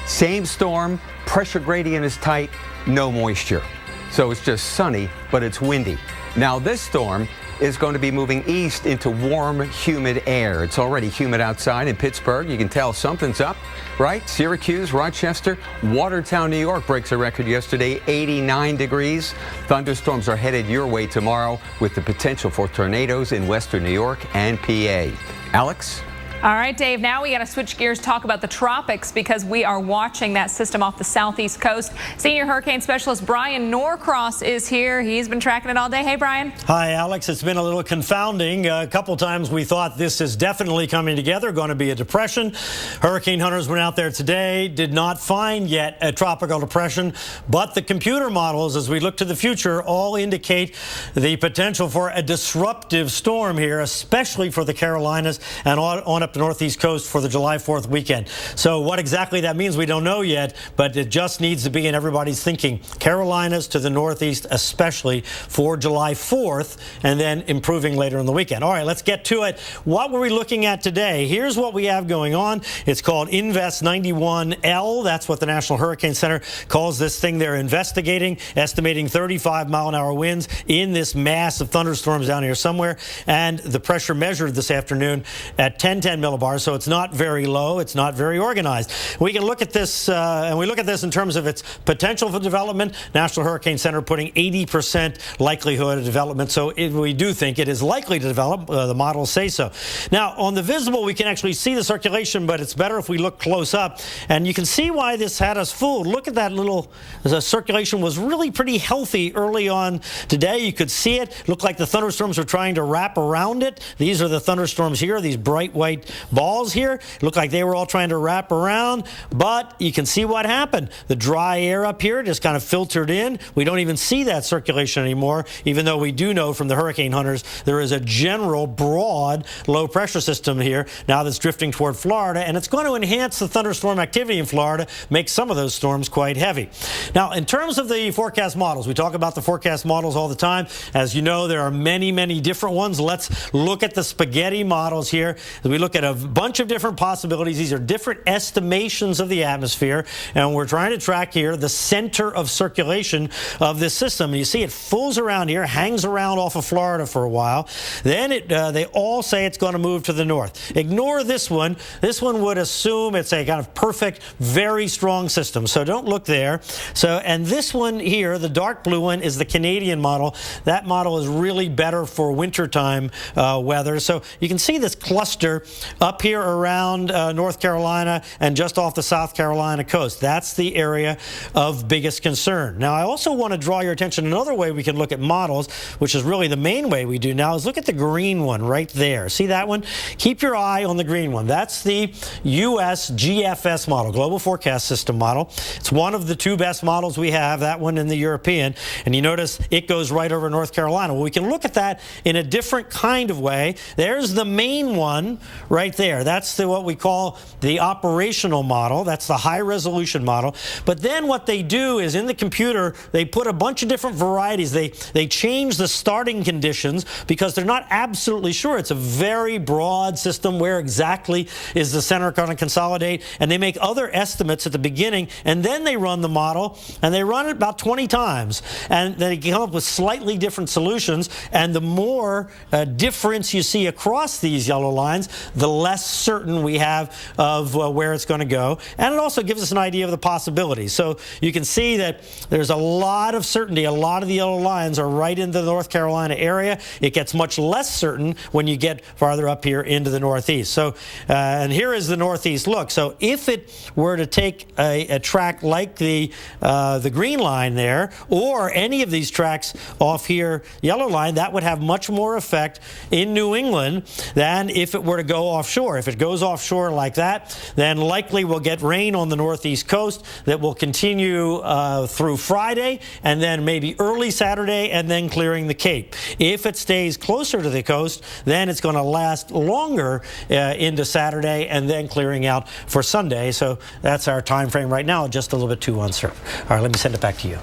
Same storm, pressure gradient is tight, no moisture. So it's just sunny, but it's windy. Now this storm is going to be moving east into warm, humid air. It's already humid outside in Pittsburgh. You can tell something's up, right? Syracuse, Rochester, Watertown, New York breaks a record yesterday, 89 degrees. Thunderstorms are headed your way tomorrow with the potential for tornadoes in western New York and PA. Alex? All right, Dave, now we got to switch gears, talk about the tropics because we are watching that system off the southeast coast. Senior hurricane specialist Brian Norcross is here. He's been tracking it all day. Hey, Brian. Hi, Alex. It's been a little confounding. A couple times we thought this is definitely coming together, going to be a depression. Hurricane hunters went out there today, did not find yet a tropical depression, but the computer models, as we look to the future, all indicate the potential for a disruptive storm here, especially for the Carolinas and on up the northeast coast for the July 4th weekend. So what exactly that means, we don't know yet, but it just needs to be in everybody's thinking. Carolinas to the northeast, especially for July 4th, and then improving later in the weekend. All right, let's get to it. What were we looking at today? Here's what we have going on. It's called Invest 91L. That's what the National Hurricane Center calls this thing they're investigating, estimating 35-mile-an-hour winds in this mass of thunderstorms down here somewhere. And the pressure measured this afternoon at 1010 millibars, so it's not very low, it's not very organized. We can look at this, and we look at this in terms of its potential for development. National Hurricane Center putting 80% likelihood of development, so we do think it is likely to develop. The models say so. Now, on the visible, we can actually see the circulation, but it's better if we look close up, and you can see why this had us fooled. Look at that little, the circulation was really pretty healthy early on today. You could see it. Looked like the thunderstorms were trying to wrap around it. These are the thunderstorms here, these bright white balls here. Looked like they were all trying to wrap around, but you can see what happened. The dry air up here just kind of filtered in. We don't even see that circulation anymore, even though we do know from the hurricane hunters there is a general broad low pressure system here now that's drifting toward Florida, and it's going to enhance the thunderstorm activity in Florida, make some of those storms quite heavy. Now, in terms of the forecast models, we talk about the forecast models all the time. As you know, there are many, many different ones. Let's look at the spaghetti models here. We look at a bunch of different possibilities. These are different estimations of the atmosphere, and we're trying to track here the center of circulation of this system. And you see it fools around here, hangs around off of Florida for a while. Then they all say it's going to move to the north. Ignore this one. This one would assume it's a kind of perfect, very strong system. So don't look there. And this one here, the dark blue one, is the Canadian model. That model is really better for wintertime weather. So you can see this cluster up here around North Carolina and just off the South Carolina coast. That's the area of biggest concern. Now, I also want to draw your attention. Another way we can look at models, which is really the main way we do now, is look at the green one right there. See that one? Keep your eye on the green one. That's the U.S. GFS model, Global Forecast System model. It's one of the two best models we have, that one and the European. And you notice it goes right over North Carolina. Well, we can look at that in a different kind of way. There's the main one right there. That's what we call the operational model. That's the high-resolution model. But then what they do is in the computer, they put a bunch of different varieties. They change the starting conditions because they're not absolutely sure. It's a very broad system. Where exactly is the center going to consolidate? And they make other estimates at the beginning, and then they run the model, and they run it about 20 times. And they come up with slightly different solutions. And the more difference you see across these yellow lines, the less certain we have of where it's going to go. And it also gives us an idea of the possibilities. So you can see that there's a lot of certainty. A lot of the yellow lines are right into the North Carolina area. It gets much less certain when you get farther up here into the Northeast. So, and here is the Northeast look. So if it were to take a track like the green line there, or any of these tracks off here, yellow line, that would have much more effect in New England than if it were to go offshore. If it goes offshore like that, then likely we'll get rain on the Northeast coast that will continue through Friday, and then maybe early Saturday, and then clearing the Cape. If it stays closer to the coast, then it's going to last longer into Saturday, and then clearing out for Sunday. So that's our time frame right now, just a little bit too uncertain. All right, let me send it back to you.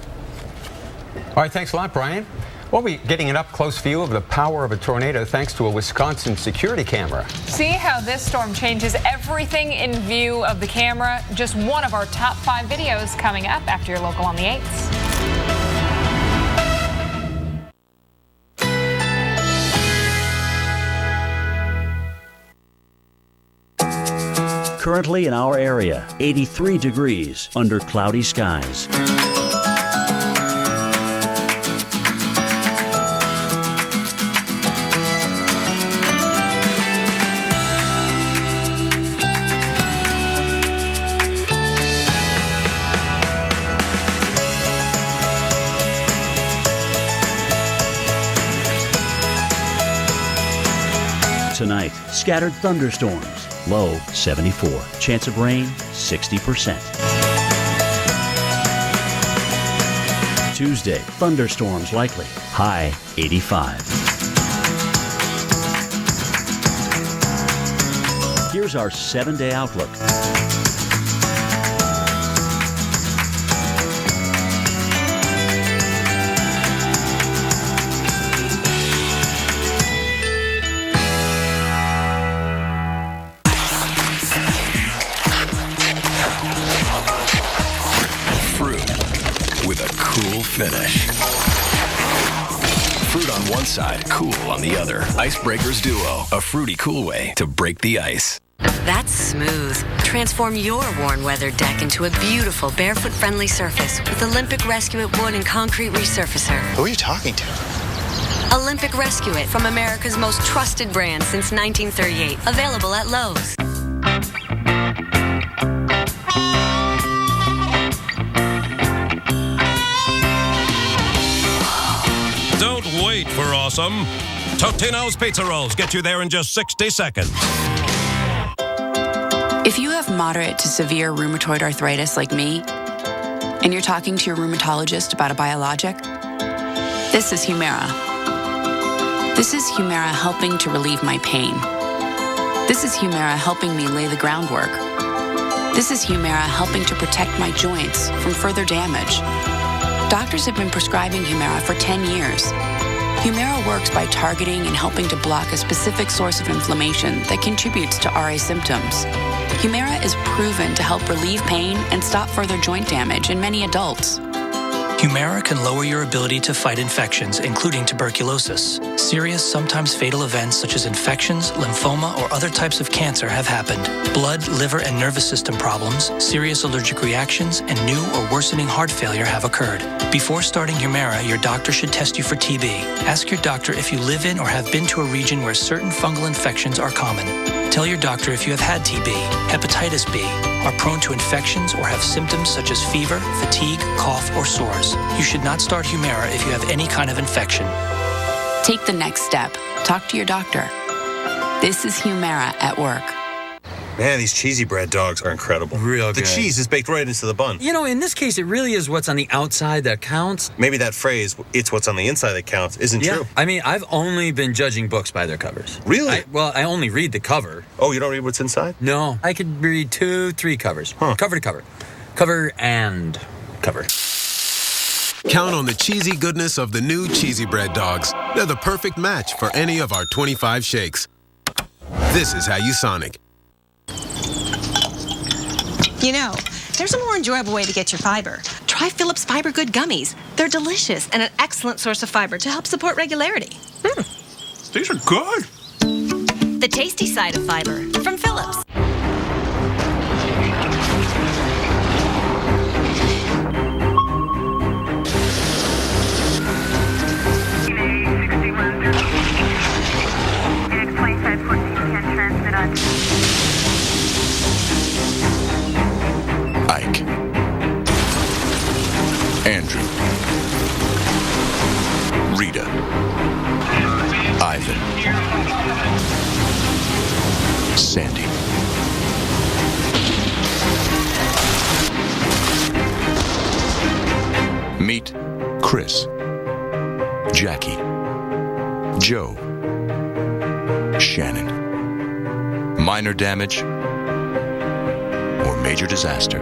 All right, thanks a lot, Brian. We'll be getting an up-close view of the power of a tornado thanks to a Wisconsin security camera. See how this storm changes everything in view of the camera. Just one of our top 5 videos coming up after your local on the 8s. Currently in our area, 83 degrees under cloudy skies. Tonight, scattered thunderstorms, low 74. Chance of rain, 60%. Tuesday, thunderstorms likely, high 85. Here's our 7-day outlook. Finish. Fruit on one side, cool on the other. Icebreakers Duo, a fruity cool way to break the ice. That's smooth. Transform your worn weather deck into a beautiful barefoot-friendly surface with Olympic Rescue It wood and concrete resurfacer. Who are you talking to? Olympic Rescue It, from America's most trusted brand since 1938. Available at Lowe's. Don't wait for awesome. Totino's Pizza Rolls get you there in just 60 seconds. If you have moderate to severe rheumatoid arthritis like me, and you're talking to your rheumatologist about a biologic, this is Humira. This is Humira helping to relieve my pain. This is Humira helping me lay the groundwork. This is Humira helping to protect my joints from further damage. Doctors have been prescribing Humira for 10 years. Humira works by targeting and helping to block a specific source of inflammation that contributes to RA symptoms. Humira is proven to help relieve pain and stop further joint damage in many adults. Humira can lower your ability to fight infections, including tuberculosis. Serious, sometimes fatal events such as infections, lymphoma, or other types of cancer have happened. Blood, liver, and nervous system problems, serious allergic reactions, and new or worsening heart failure have occurred. Before starting Humira, your doctor should test you for TB. Ask your doctor if you live in or have been to a region where certain fungal infections are common. Tell your doctor if you have had TB, hepatitis B, are prone to infections, or have symptoms such as fever, fatigue, cough, or sores. You should not start Humira if you have any kind of infection. Take the next step. Talk to your doctor. This is Humira at work. Man, these cheesy bread dogs are incredible. Real The good. cheese is baked right into the bun. You know, in this case, it really is what's on the outside that counts. Maybe that phrase, it's what's on the inside that counts, isn't Yeah. true. I mean, I've only been judging books by their covers. Really? I only read the cover. Oh, you don't read what's inside? No. I could read 2, 3 covers. Cover to cover. Cover and cover. Count on the cheesy goodness of the new Cheesy Bread Dogs. They're the perfect match for any of our 25 shakes. This is how you Sonic. You know, there's a more enjoyable way to get your fiber. Try Phillips Fiber Good Gummies. They're delicious and an excellent source of fiber to help support regularity. These are good. The tasty side of fiber from Phillips. Ike. Andrew. Rita. Ivan. Sandy. Meet Chris. Jackie. Joe. Shannon. Minor damage or major disaster.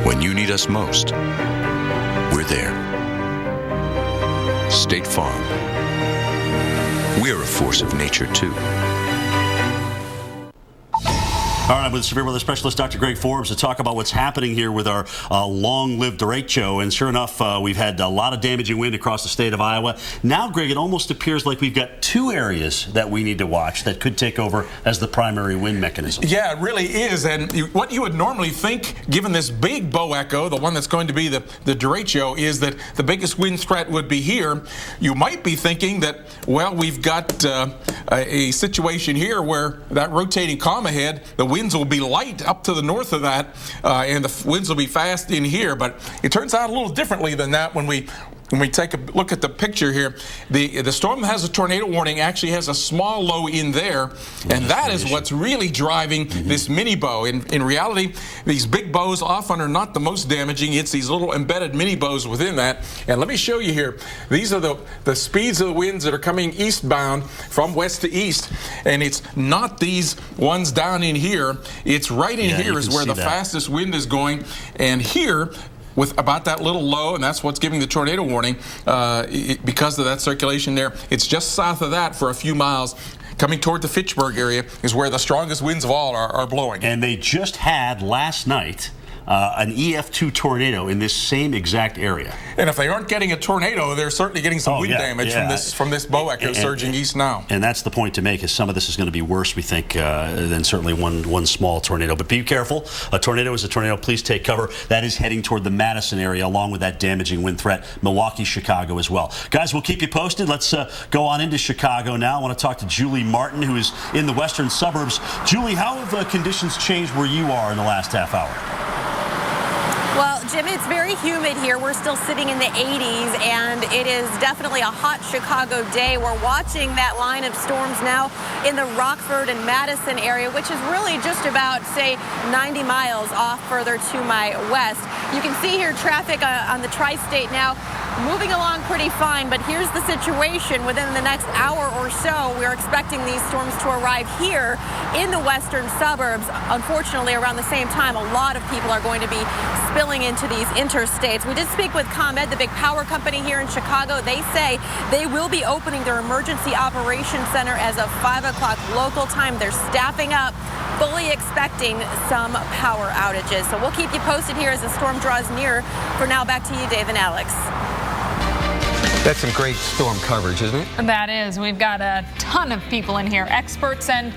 When you need us most, we're there. State Farm. We're a force of nature, too. All right, with severe weather specialist Dr. Greg Forbes to talk about what's happening here with our long-lived derecho. And sure enough, we've had a lot of damaging wind across the state of Iowa. Now, Greg, it almost appears like we've got 2 areas that we need to watch that could take over as the primary wind mechanism. Yeah, it really is. And what you would normally think, given this big bow echo, the one that's going to be the derecho, is that the biggest wind threat would be here. You might be thinking that, well, we've got a situation here where that rotating calm ahead, the winds will be light up to the north of that, and the winds will be fast in here. But it turns out a little differently than that when we take a look at the picture here. The storm that has a tornado warning actually has a small low in there, and that is what's really driving this mini bow. In reality, these big bows often are not the most damaging. It's these little embedded mini bows within that. And let me show you here. These are the speeds of the winds that are coming eastbound from west to east, and it's not these ones down in here. It's right in here is where the fastest wind is going, and here with about that little low, and that's what's giving the tornado warning because of that circulation there. It's just south of that for a few miles. Coming toward the Fitchburg area is where the strongest winds of all are blowing. And they just had last night an EF2 tornado in this same exact area. And if they aren't getting a tornado, they're certainly getting some wind damage from this bow echo surging east now. And that's the point to make, is some of this is going to be worse, we think, than certainly one small tornado. But be careful. A tornado is a tornado. Please take cover. That is heading toward the Madison area, along with that damaging wind threat. Milwaukee, Chicago as well. Guys, we'll keep you posted. Let's go on into Chicago now. I want to talk to Julie Martin, who is in the western suburbs. Julie, how have conditions changed where you are in the last half hour? Well, Jim, it's very humid here. We're still sitting in the 80s, and it is definitely a hot Chicago day. We're watching that line of storms now in the Rockford and Madison area, which is really just about, say, 90 miles off further to my west. You can see here traffic on the tri-state now moving along pretty fine, but here's the situation. Within the next hour or so, we're expecting these storms to arrive here in the western suburbs. Unfortunately, around the same time, a lot of people are going to be spilling into these interstates. We did speak with ComEd, the big power company here in Chicago. They say they will be opening their emergency operations center as of 5 o'clock local time. They're staffing up, fully expecting some power outages. So we'll keep you posted here as the storm draws near. For now, back to you, Dave and Alex. That's some great storm coverage, isn't it? That is. We've got a ton of people in here, experts and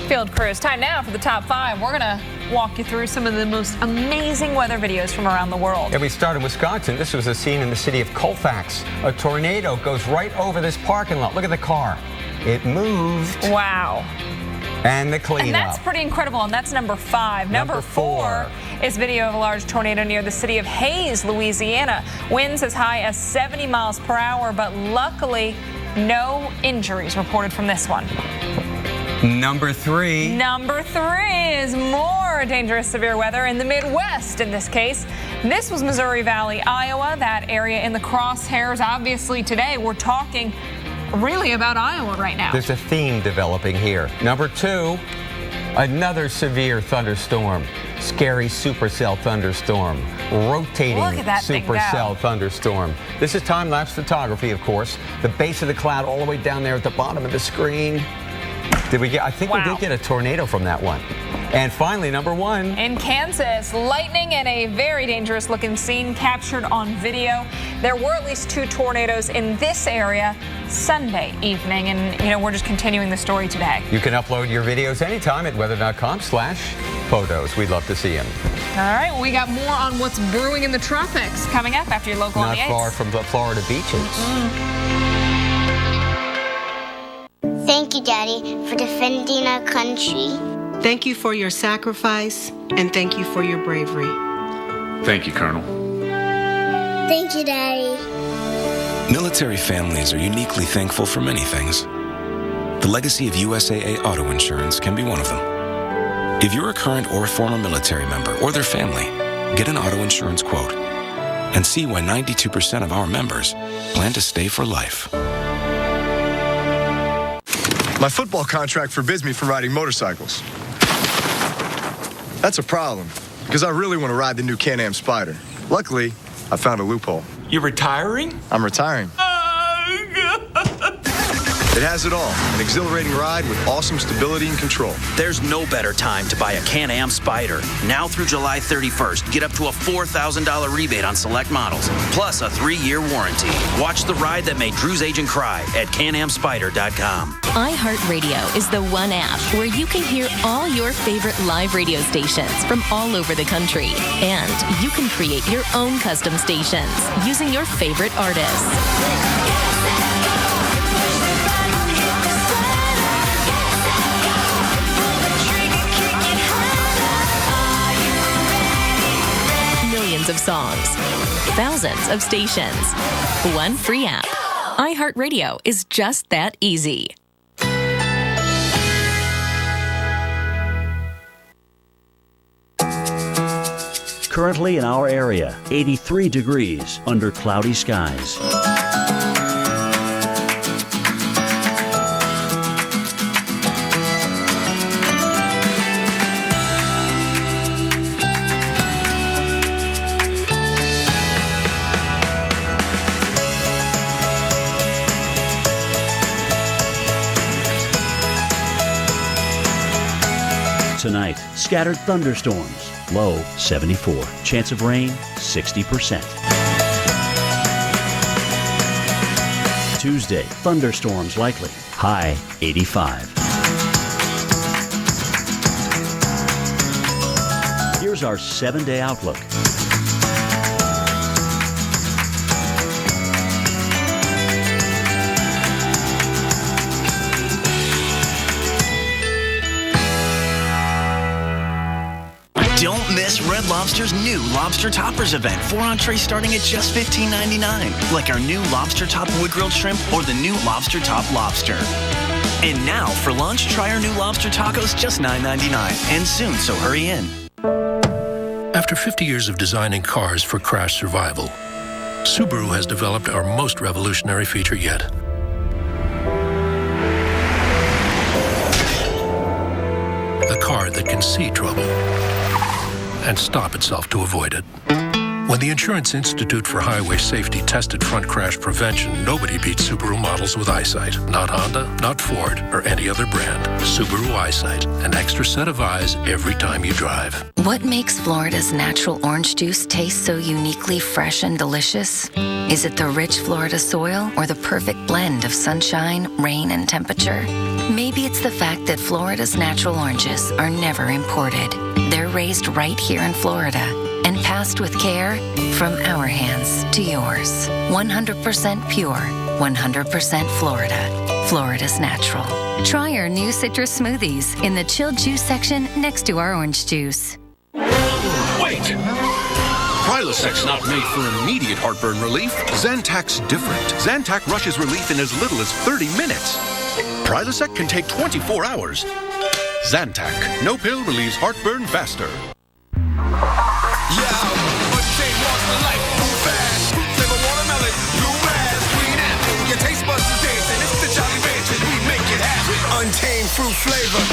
field crews. Time now for the top 5. We're going to walk you through some of the most amazing weather videos from around the world. And we start in Wisconsin. This was a scene in the city of Colfax. A tornado goes right over this parking lot. Look at the car. It moved. Wow. And the cleanup. And that's pretty incredible, and that's number 5. Number 4 is video of a large tornado near the city of Hayes, Louisiana. Winds as high as 70 miles per hour, but luckily no injuries reported from this one. Number 3. Number 3 is more dangerous severe weather in the Midwest in this case. This was Missouri Valley, Iowa, that area in the crosshairs. Obviously today we're talking really about Iowa right now. There's a theme developing here. Number 2, another severe thunderstorm. Scary supercell thunderstorm. Rotating Look at that thing supercell go. thunderstorm. This is time-lapse photography, of course. The base of the cloud all the way down there at the bottom of the screen. Did we get? I think we did get a tornado from that one. And finally, number 1. In Kansas, lightning and a very dangerous looking scene captured on video. There were at least 2 tornadoes in this area Sunday evening, and we're just continuing the story today. You can upload your videos anytime at weather.com/photos. We'd love to see them. All right, we got more on what's brewing in the tropics coming up after your local on Not the 8th. far from the Florida beaches. Thank you, Daddy, for defending our country. Thank you for your sacrifice, and thank you for your bravery. Thank you, Colonel. Thank you, Daddy. Military families are uniquely thankful for many things. The legacy of USAA Auto Insurance can be one of them. If you're a current or former military member or their family, get an auto insurance quote and see why 92% of our members plan to stay for life. My football contract forbids me from riding motorcycles. That's a problem, because I really want to ride the new Can-Am Spyder. Luckily, I found a loophole. You're retiring? I'm retiring. It has it all. An exhilarating ride with awesome stability and control. There's no better time to buy a Can-Am Spyder. Now through July 31st, get up to a $4,000 rebate on select models, plus a 3-year warranty. Watch the ride that made Drew's agent cry at CanAmSpyder.com. iHeartRadio is the one app where you can hear all your favorite live radio stations from all over the country. And you can create your own custom stations using your favorite artists. Millions of songs, thousands of stations, one free app. iHeartRadio is just that easy. Currently in our area, 83 degrees under cloudy skies. Tonight, scattered thunderstorms. Low 74. Chance of rain 60%. Tuesday, thunderstorms likely. High 85. Here's our 7-day outlook. Don't miss Red Lobster's new Lobster Toppers event. 4 entrees starting at just $15.99. Like our new Lobster Top Wood Grilled Shrimp or the new Lobster Top Lobster. And now, for lunch, try our new Lobster Tacos, just $9.99. And soon, so hurry in. After 50 years of designing cars for crash survival, Subaru has developed our most revolutionary feature yet. A car that can see trouble and stop itself to avoid it. When the Insurance Institute for Highway Safety tested front crash prevention, nobody beat Subaru models with eyesight. Not Honda, not Ford, or any other brand. Subaru Eyesight, an extra set of eyes every time you drive. What makes Florida's natural orange juice taste so uniquely fresh and delicious? Is it the rich Florida soil or the perfect blend of sunshine, rain, and temperature? Maybe it's the fact that Florida's natural oranges are never imported. They're raised right here in Florida and passed with care from our hands to yours. 100% pure, 100% Florida. Florida's natural. Try our new citrus smoothies in the chilled juice section next to our orange juice. Wait! Prilosec's not made for immediate heartburn relief. Zantac's different. Zantac rushes relief in as little as 30 minutes. Prilosec can take 24 hours. Zantac, no pill relieves heartburn faster. Your taste buds is dancing. It's the Jolly Ranchers. We make it happen. Untamed fruit flavor.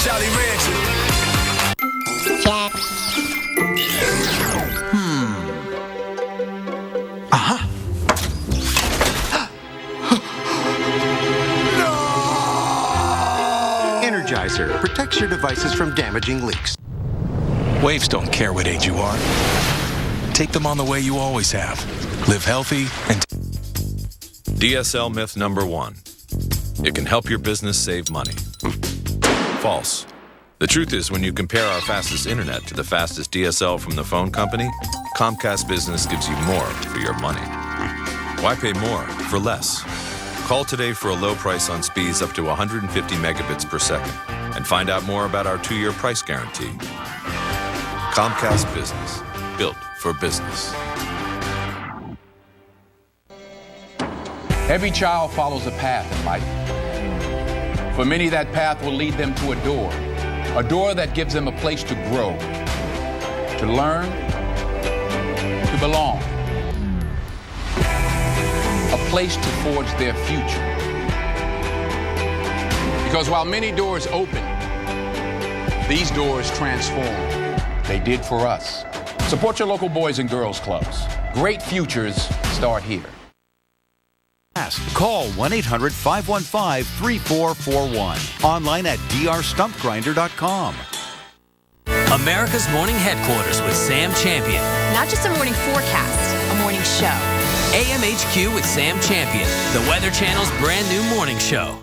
Jolly Ranchers. Energizer protects your devices from damaging leaks. Waves don't care what age you are. Take them on the way you always have. Live healthy and... DSL myth number 1. It can help your business save money. False. The truth is, when you compare our fastest internet to the fastest DSL from the phone company, Comcast Business gives you more for your money. Why pay more for less? Call today for a low price on speeds up to 150 megabits per second and find out more about our 2-year price guarantee. Comcast Business, built for business. Every child follows a path in life. For many, that path will lead them to a door that gives them a place to grow, to learn, to belong, a place to forge their future. Because while many doors open, these doors transform. They did for us. Support your local Boys and Girls Clubs. Great futures start here. Call 1-800-515-3441. Online at drstumpgrinder.com. America's Morning Headquarters with Sam Champion. Not just a morning forecast, a morning show. AMHQ with Sam Champion, the Weather Channel's brand new morning show.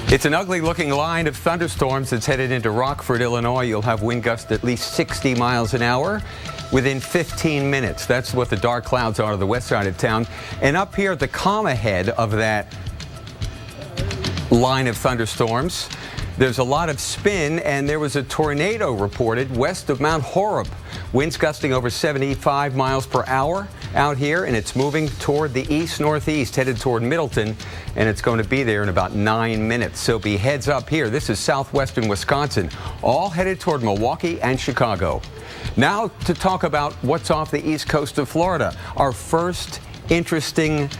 It's an ugly-looking line of thunderstorms that's headed into Rockford, Illinois. You'll have wind gusts at least 60 miles an hour within 15 minutes. That's what the dark clouds are to the west side of town. And up here at the calm ahead of that line of thunderstorms, there's a lot of spin, and there was a tornado reported west of Mount Horeb. Winds gusting over 75 miles per hour out here, and it's moving toward the east-northeast, headed toward Middleton, and it's going to be there in about 9 minutes. So be heads up here. This is southwestern Wisconsin, all headed toward Milwaukee and Chicago. Now to talk about what's off the east coast of Florida. Our first interesting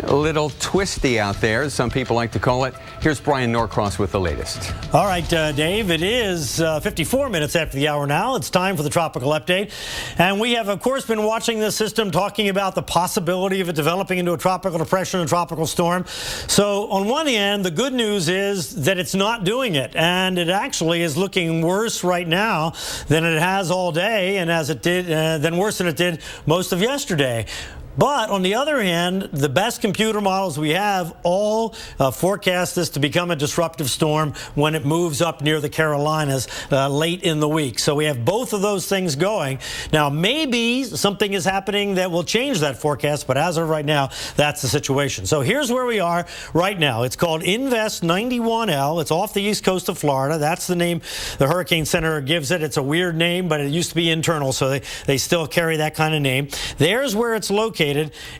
little twisty out there, as some people like to call it. Here's Brian Norcross with the latest. All right, Dave, it is 54 minutes after the hour now. It's time for the tropical update. And we have, of course, been watching this system, talking about the possibility of it developing into a tropical depression, a tropical storm. So on one hand, the good news is that it's not doing it. And it actually is looking worse right now than it has all day, and as it did, than worse than it did most of yesterday. But on the other hand, the best computer models we have all forecast this to become a disruptive storm when it moves up near the Carolinas late in the week. So we have both of those things going. Now, maybe something is happening that will change that forecast, but as of right now, that's the situation. So here's where we are right now. It's called Invest 91L. It's off the east coast of Florida. That's the name the Hurricane Center gives it. It's a weird name, but it used to be internal, so they still carry that kind of name. There's where it's located.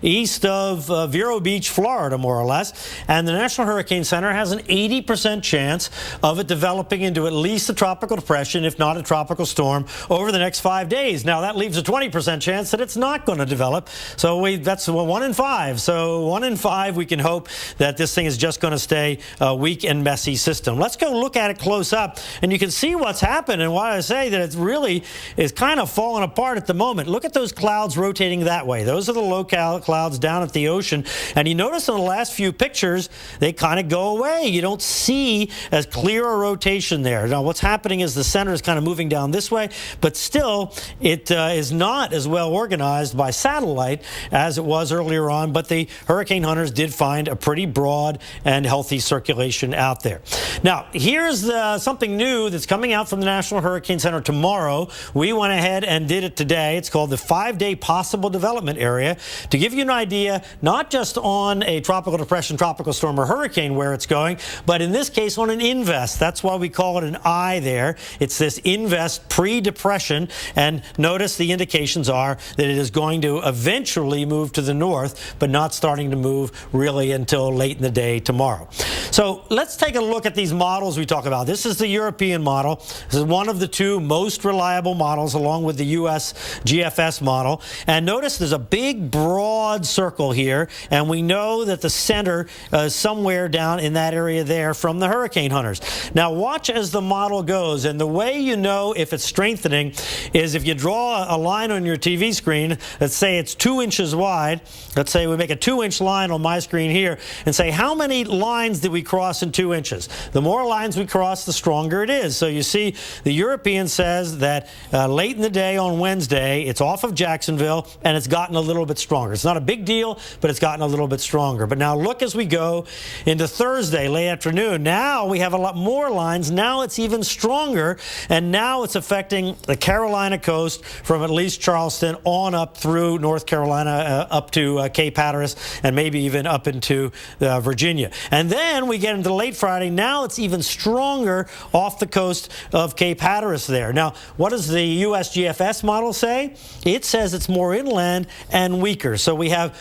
East of Vero Beach, Florida, more or less. And the National Hurricane Center has an 80% chance of it developing into at least a tropical depression, if not a tropical storm, over the next 5 days. Now, that leaves a 20% chance that it's not going to develop. So that's 1 in 5. So 1 in 5, we can hope that this thing is just going to stay a weak and messy system. Let's go look at it close up, and you can see what's happened and why I say that it really is kind of falling apart at the moment. Look at those clouds rotating that way. Those are the low clouds down at the ocean, and you notice in the last few pictures they kind of go away. You don't see as clear a rotation there. Now what's happening is the center is kind of moving down this way, but still it is not as well organized by satellite as it was earlier on, but the hurricane hunters did find a pretty broad and healthy circulation out there. Now here's something new that's coming out from the National Hurricane Center tomorrow. We went ahead and did it today. It's called the 5-day possible development area. to give you an idea, not just on a tropical depression, tropical storm, or hurricane where it's going, but in this case on an invest. That's why we call it an I there. It's this invest pre-depression, and notice the indications are that it is going to eventually move to the north, but not starting to move really until late in the day tomorrow. So let's take a look at these models we talk about. This is the European model. This is one of the two most reliable models, along with the U.S. GFS model. And notice there's a big, broad circle here, and we know that the center is somewhere down in that area there from the hurricane hunters. Now watch as the model goes, and the way you know if it's strengthening is if you draw a line on your TV screen. Let's say it's 2 inches wide. Let's say we make a 2-inch line on my screen here and say how many lines did we cross in 2 inches. The more lines we cross, the stronger it is. So you see the European says that late in the day on Wednesday it's off of Jacksonville and it's gotten a little bit stronger. It's not a big deal, but it's gotten a little bit stronger. But now look as we go into Thursday late afternoon. Now we have a lot more lines. Now it's even stronger, and now it's affecting the Carolina coast from at least Charleston on up through North Carolina up to Cape Hatteras, and maybe even up into Virginia. And then we get into late Friday. Now it's even stronger off the coast of Cape Hatteras there. Now, what does the U.S. GFS model say? It says it's more inland and weaker. So we have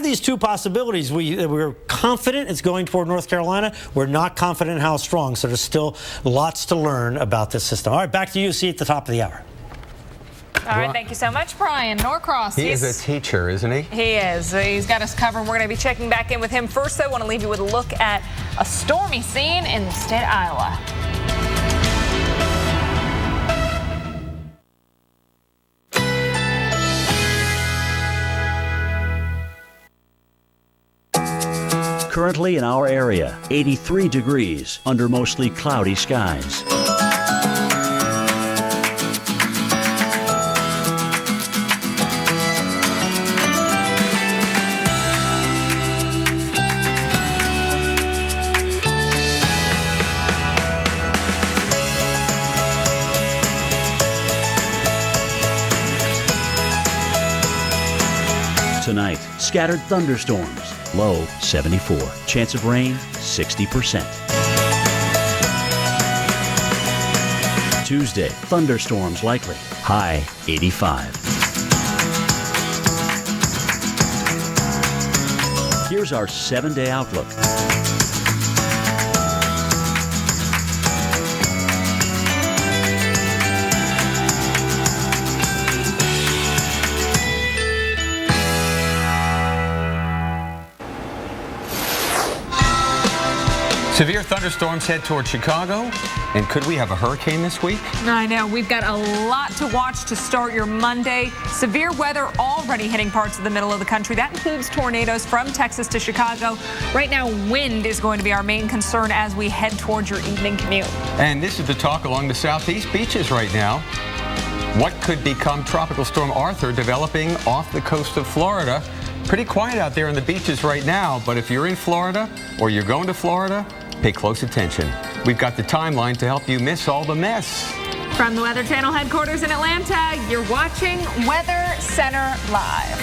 these two possibilities. We're confident it's going toward North Carolina. We're not confident how strong. So there's still lots to learn about this system. All right, back to you. See you at the top of the hour. All right, thank you so much, Brian Norcross. He is a teacher, isn't he? He is. He's got us covered. We're going to be checking back in with him. First, though, I want to leave you with a look at a stormy scene in the state of Iowa. Currently in our area, 83 degrees under mostly cloudy skies. Tonight, scattered thunderstorms, low 74. Chance of rain, 60%. Tuesday, thunderstorms likely, high 85. Here's our 7-day outlook. Severe thunderstorms head toward Chicago, and could we have a hurricane this week? I know. We've got a lot to watch to start your Monday. Severe weather already hitting parts of the middle of the country. That includes tornadoes from Texas to Chicago. Right now, wind is going to be our main concern as we head towards your evening commute. And this is the talk along the southeast beaches right now. What could become Tropical Storm Arthur developing off the coast of Florida? Pretty quiet out there on the beaches right now, but if you're in Florida or you're going to Florida, pay close attention. We've got the timeline to help you miss all the mess. From the Weather Channel headquarters in Atlanta, you're watching Weather Center Live.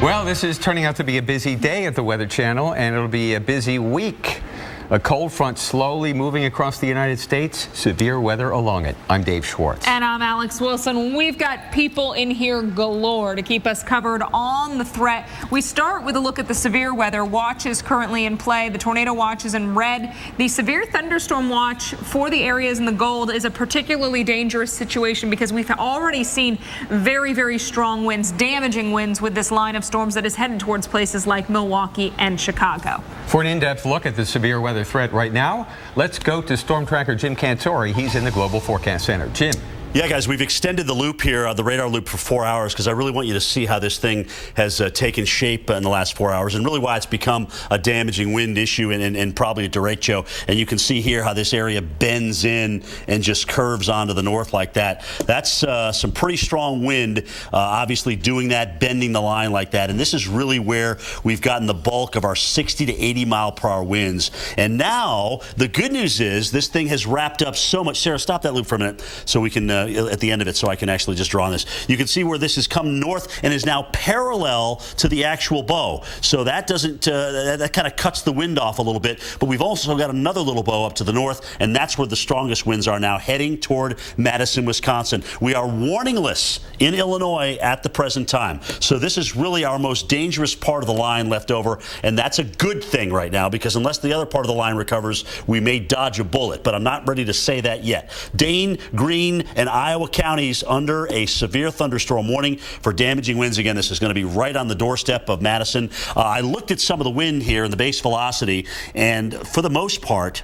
Well, this is turning out to be a busy day at the Weather Channel, and it'll be a busy week. A cold front slowly moving across the United States. Severe weather along it. I'm Dave Schwartz. And I'm Alex Wilson. We've got people in here galore to keep us covered on the threat. We start with a look at the severe weather watches currently in play. The tornado watch is in red. The severe thunderstorm watch for the areas in the gold is a particularly dangerous situation because we've already seen very, very strong winds, damaging winds with this line of storms that is headed towards places like Milwaukee and Chicago. For an in-depth look at the severe weather threat right now, let's go to Storm Tracker Jim Cantore. He's in the Global Forecast Center. Jim. Yeah, guys, we've extended the loop here, the radar loop, for 4 hours because I really want you to see how this thing has taken shape in the last 4 hours and really why it's become a damaging wind issue and probably a derecho. And you can see here how this area bends in and just curves onto the north like that. That's some pretty strong wind, obviously doing that, bending the line like that. And this is really where we've gotten the bulk of our 60 to 80 mile per hour winds. And now the good news is this thing has wrapped up so much. Sarah, stop that loop for a minute so we can at the end of it so I can actually just draw on this. You can see where this has come north and is now parallel to the actual bow. So that doesn't, that kind of cuts the wind off a little bit. But we've also got another little bow up to the north, and that's where the strongest winds are now, heading toward Madison, Wisconsin. We are warningless in Illinois at the present time. So this is really our most dangerous part of the line left over, and that's a good thing right now, because unless the other part of the line recovers, we may dodge a bullet. But I'm not ready to say that yet. Dane, Greene, and Iowa counties under a severe thunderstorm warning for damaging winds. Again, this is going to be right on the doorstep of Madison. I looked at some of the wind here and the base velocity, and for the most part,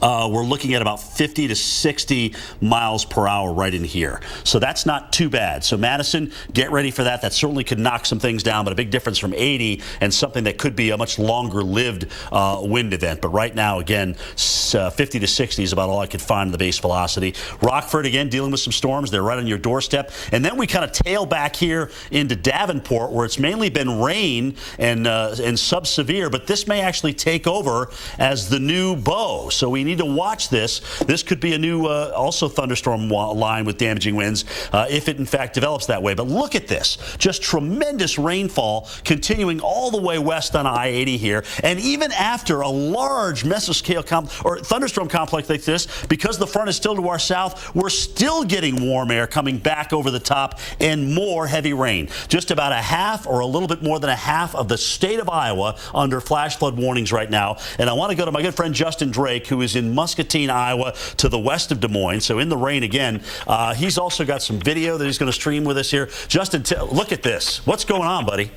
we're looking at about 50 to 60 miles per hour right in here. So that's not too bad. So Madison, get ready for that. That certainly could knock some things down, but a big difference from 80 and something that could be a much longer-lived wind event. But right now, again, 50 to 60 is about all I could find in the base velocity. Rockford, again, dealing with some storms. They're right on your doorstep. And then we kind of tail back here into Davenport, where it's mainly been rain and sub-severe, but this may actually take over as the new bow. So we need to watch this. This could be a new also thunderstorm line with damaging winds if it in fact develops that way. But look at this. Just tremendous rainfall continuing all the way west on I-80 here. And even after a large mesoscale thunderstorm complex like this, because the front is still to our south, we're still getting warm air coming back over the top and more heavy rain. Just about a half or a little bit more than a half of the state of Iowa under flash flood warnings right now. And I want to go to my good friend Justin Drake, who is in Muscatine, Iowa, to the west of Des Moines. So in the rain again. He's also got some video that he's going to stream with us here. Justin, look at this. What's going on, buddy?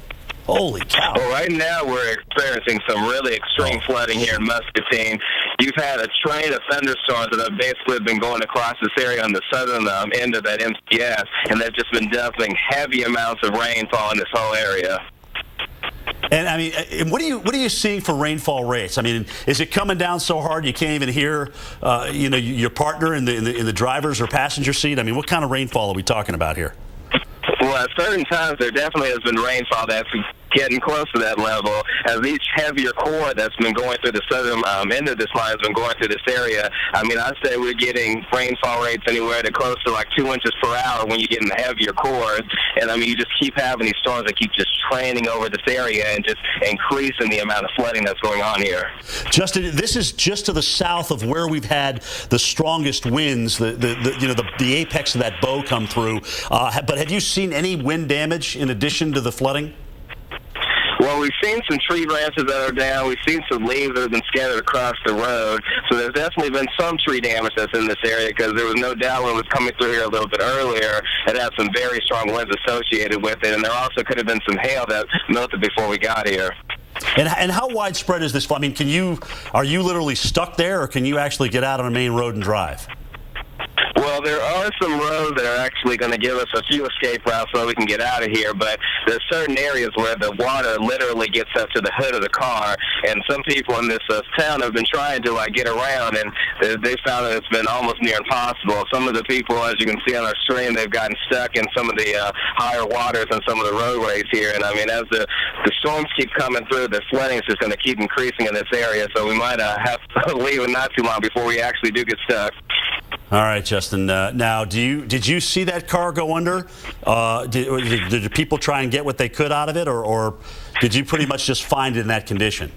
Holy cow. Well, right now we're experiencing some really extreme flooding here in Muscatine. You've had a train of thunderstorms that have basically been going across this area on the southern end of that MCS, and they've just been dumping heavy amounts of rainfall in this whole area. And I mean, what are you seeing for rainfall rates? I mean, is it coming down so hard you can't even hear, your partner in the driver's or passenger seat? I mean, what kind of rainfall are we talking about here? Well, at certain times there definitely has been rainfall that's getting close to that level, as each heavier core that's been going through the southern end of this line has been going through this area. I mean, I'd say we're getting rainfall rates anywhere to close to like 2 inches per hour when you get in the heavier cores. And I mean, you just keep having these storms that keep just training over this area and just increasing the amount of flooding that's going on here. Justin, this is just to the south of where we've had the strongest winds, the apex of that bow come through. But have you seen any wind damage in addition to the flooding? Well, we've seen some tree branches that are down. We've seen some leaves that have been scattered across the road. So there's definitely been some tree damage that's in this area, because there was no doubt when it was coming through here a little bit earlier, it had some very strong winds associated with it. And there also could have been some hail that melted before we got here. And how widespread is this? I mean, are you literally stuck there, or can you actually get out on a main road and drive? Well, there are some roads that are actually going to give us a few escape routes so we can get out of here, but there's certain areas where the water literally gets up to the hood of the car, and some people in this town have been trying to get around, and they found that it's been almost near impossible. Some of the people, as you can see on our stream, they've gotten stuck in some of the higher waters on some of the roadways here, and I mean, as the storms keep coming through, the flooding is just going to keep increasing in this area, so we might have to leave in not too long before we actually do get stuck. All right, Justin. Now, did you see that car go under? Did people try and get what they could out of it, or did you pretty much just find it in that condition?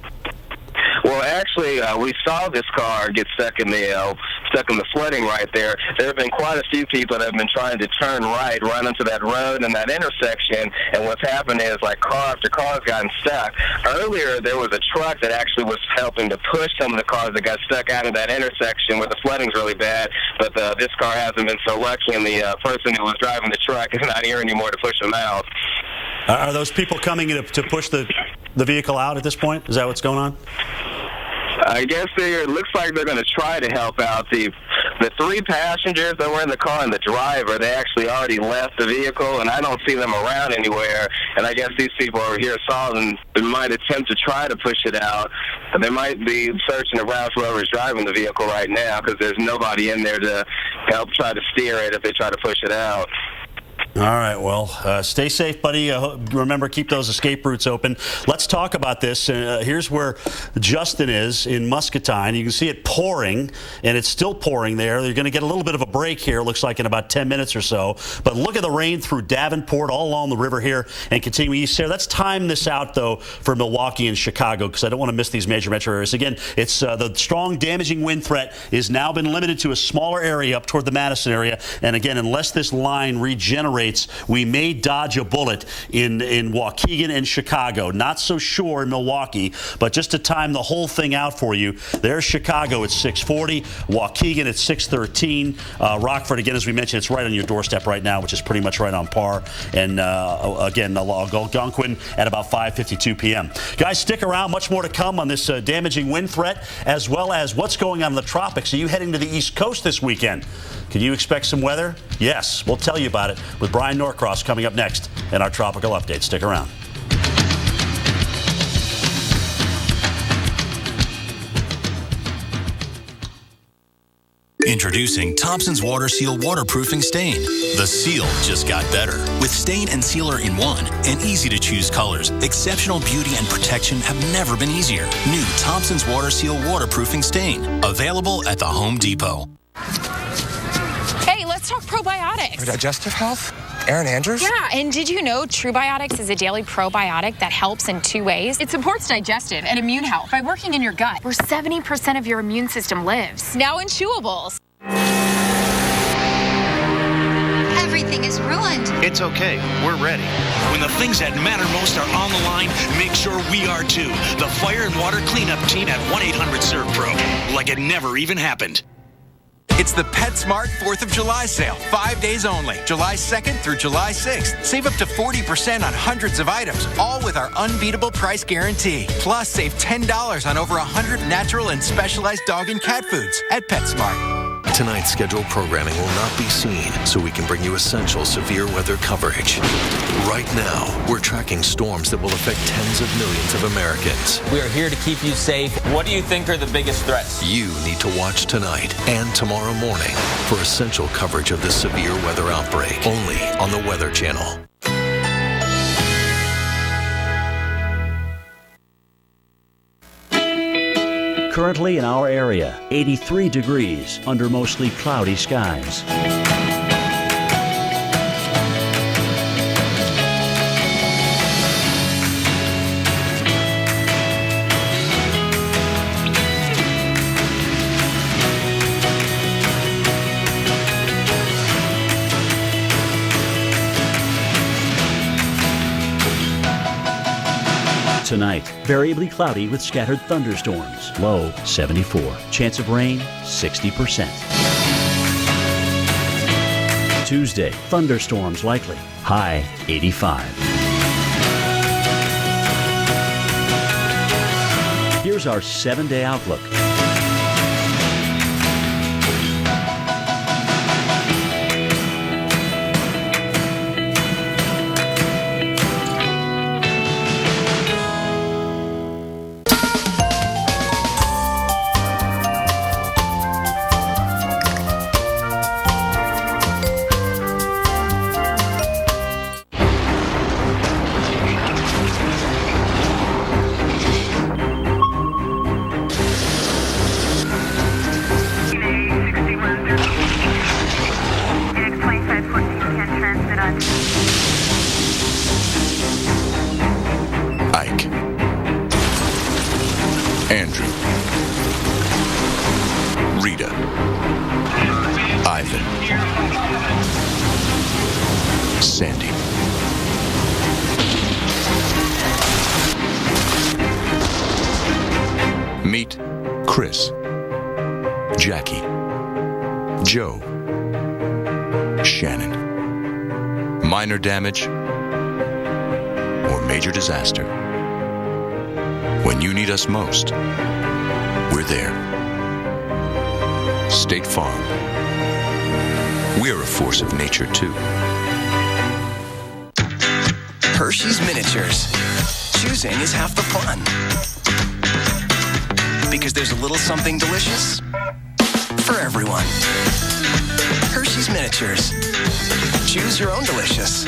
Well, actually, we saw this car get stuck in the flooding right there. There have been quite a few people that have been trying to turn right onto that road and that intersection, and what's happened is car after car has gotten stuck. Earlier, there was a truck that actually was helping to push some of the cars that got stuck out of that intersection where the flooding's really bad, but this car hasn't been so lucky, and the person who was driving the truck is not here anymore to push them out. Are those people coming in to push the vehicle out at this point? Is that what's going on? I guess it looks like they're going to try to help out. The three passengers that were in the car and the driver, they actually already left the vehicle, and I don't see them around anywhere. And I guess these people over here saw them and might attempt to try to push it out. And they might be searching around for whoever's driving the vehicle right now, because there's nobody in there to help try to steer it if they try to push it out. All right, well, stay safe, buddy. Remember, keep those escape routes open. Let's talk about this. Here's where Justin is in Muscatine. You can see it pouring, and it's still pouring there. You're going to get a little bit of a break here, looks like in about 10 minutes or so. But look at the rain through Davenport, all along the river here, and continuing east there. Let's time this out, though, for Milwaukee and Chicago, because I don't want to miss these major metro areas. Again, it's the strong damaging wind threat has now been limited to a smaller area up toward the Madison area. And again, unless this line regenerates, we may dodge a bullet in Waukegan and Chicago. Not so sure in Milwaukee, but just to time the whole thing out for you, there's Chicago at 6:40, Waukegan at 6:13, Rockford, again, as we mentioned, it's right on your doorstep right now, which is pretty much right on par. And again, Algonquin at about 5:52 p.m. Guys, stick around. Much more to come on this damaging wind threat, as well as what's going on in the tropics. Are you heading to the East Coast this weekend? Can you expect some weather? Yes, we'll tell you about it with Brian Norcross coming up next in our Tropical Update. Stick around. Introducing Thompson's Water Seal Waterproofing Stain. The seal just got better. With stain and sealer in one and easy-to-choose colors, exceptional beauty and protection have never been easier. New Thompson's Water Seal Waterproofing Stain. Available at the Home Depot. Hey, let's talk probiotics. For digestive health? Erin Andrews? Yeah, and did you know TruBiotics is a daily probiotic that helps in 2 ways? It supports digestive and immune health by working in your gut, where 70% of your immune system lives. Now in chewables. Everything is ruined. It's okay. We're ready. When the things that matter most are on the line, make sure we are too. The Fire and Water Cleanup Team at 1-800-SERVE-PRO. Like it never even happened. It's the PetSmart 4th of July sale. 5 days only. July 2nd through July 6th. Save up to 40% on hundreds of items, all with our unbeatable price guarantee. Plus, save $10 on over 100 natural and specialized dog and cat foods at PetSmart. Tonight's scheduled programming will not be seen, so we can bring you essential severe weather coverage. Right now, we're tracking storms that will affect tens of millions of Americans. We are here to keep you safe. What do you think are the biggest threats? You need to watch tonight and tomorrow morning for essential coverage of this severe weather outbreak, only on the Weather Channel. Currently in our area, 83 degrees under mostly cloudy skies. Tonight, variably cloudy with scattered thunderstorms. Low 74. Chance of rain 60%. Tuesday, thunderstorms likely. High 85. Here's our 7-day outlook. Andrew, Rita, Ivan, Sandy. Meet Chris, Jackie, Joe, Shannon. Minor damage or major disaster. When you need us most, we're there. State Farm. We're a force of nature, too. Hershey's Miniatures. Choosing is half the fun. Because there's a little something delicious for everyone. Hershey's Miniatures. Choose your own delicious.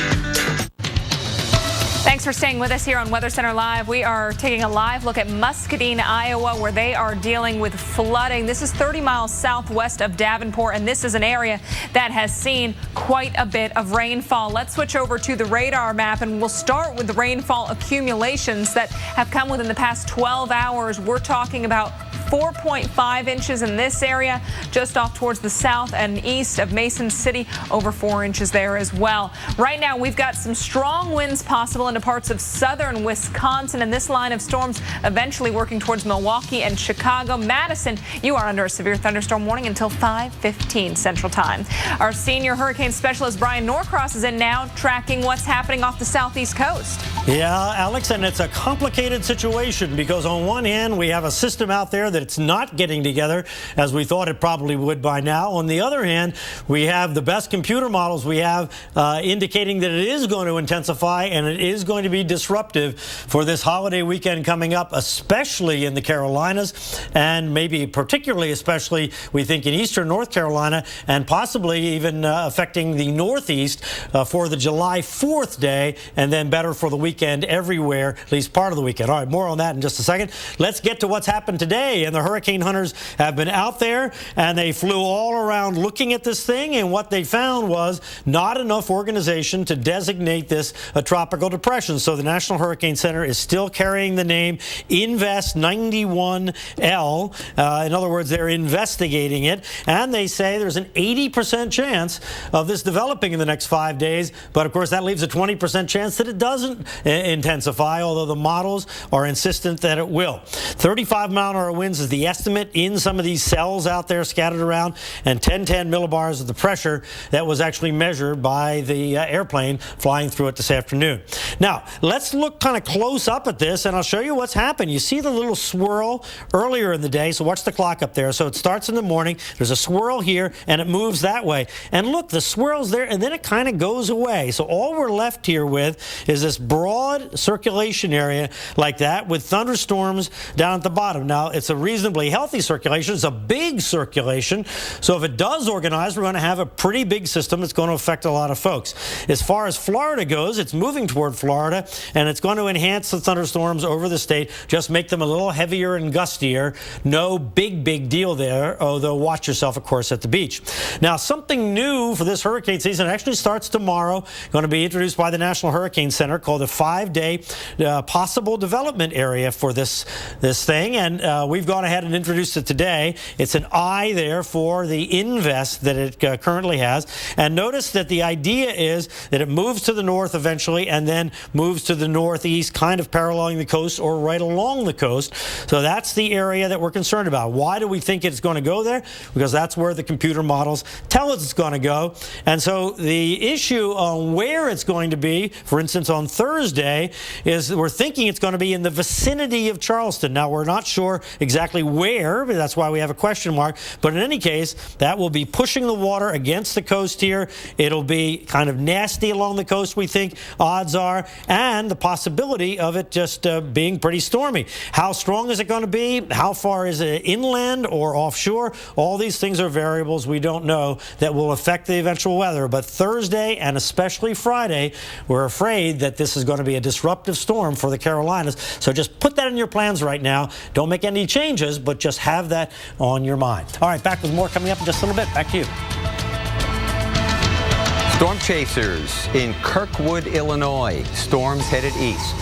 Thanks for staying with us here on Weather Center Live. We are taking a live look at Muscatine, Iowa, where they are dealing with flooding. This is 30 miles southwest of Davenport, and this is an area that has seen quite a bit of rainfall. Let's switch over to the radar map, and we'll start with the rainfall accumulations that have come within the past 12 hours. We're talking about 4.5 inches in this area, just off towards the south and east of Mason City, over 4 inches there as well. Right now, we've got some strong winds possible into parts of southern Wisconsin, and this line of storms eventually working towards Milwaukee and Chicago. Madison, you are under a severe thunderstorm warning until 5:15 Central Time. Our senior hurricane specialist, Brian Norcross, is in now, tracking what's happening off the southeast coast. Yeah, Alex, and it's a complicated situation because on one hand, we have a system out there that it's not getting together as we thought it probably would by now. On the other hand, we have the best computer models we have indicating that it is going to intensify and it is going to be disruptive for this holiday weekend coming up, especially in the Carolinas and maybe particularly especially, we think, in eastern North Carolina and possibly even affecting the Northeast for the July 4th day, and then better for the weekend everywhere, at least part of the weekend. All right, more on that in just a second. Let's get to what's happened today. And the hurricane hunters have been out there and they flew all around looking at this thing, and what they found was not enough organization to designate this a tropical depression. So the National Hurricane Center is still carrying the name Invest 91L. In other words, they're investigating it, and they say there's an 80% chance of this developing in the next 5 days. But of course, that leaves a 20% chance that it doesn't intensify, although the models are insistent that it will. 35-mile-an-hour winds is the estimate in some of these cells out there scattered around, and 1010 millibars of the pressure that was actually measured by the airplane flying through it this afternoon. Now, let's look kind of close up at this, and I'll show you what's happened. You see the little swirl earlier in the day, so watch the clock up there. So it starts in the morning, there's a swirl here, and it moves that way. And look, the swirl's there, and then it kind of goes away. So all we're left here with is this broad circulation area like that with thunderstorms down at the bottom. Now, it's a reasonably healthy circulation. It's a big circulation. So if it does organize, we're going to have a pretty big system that's going to affect a lot of folks. As far as Florida goes, it's moving toward Florida, and it's going to enhance the thunderstorms over the state, just make them a little heavier and gustier. No big deal there, although watch yourself, of course, at the beach. Now, something new for this hurricane season actually starts tomorrow, going to be introduced by the National Hurricane Center, called a 5-day possible development area for this thing, and we've gone ahead and introduced it today. It's an I there for the Invest that it currently has, and notice that the idea is that it moves to the north eventually and then moves to the northeast, kind of paralleling the coast or right along the coast. So that's the area that we're concerned about. Why do we think it's going to go there? Because that's where the computer models tell us it's going to go. And so the issue on where it's going to be, for instance, on Thursday, is we're thinking it's going to be in the vicinity of Charleston. Now, we're not sure exactly where, but that's why we have a question mark. But in any case, that will be pushing the water against the coast here. It'll be kind of nasty along the coast, we think, odds are, and the possibility of it just being pretty stormy. How strong is it going to be? How far is it inland or offshore? All these things are variables we don't know that will affect the eventual weather. But Thursday and especially Friday, we're afraid that this is going to be a disruptive storm for the Carolinas. So just put that in your plans right now. Don't make any changes, but just have that on your mind. All right, back with more coming up in just a little bit. Back to you. Storm chasers in Kirkwood, Illinois. Storms headed east.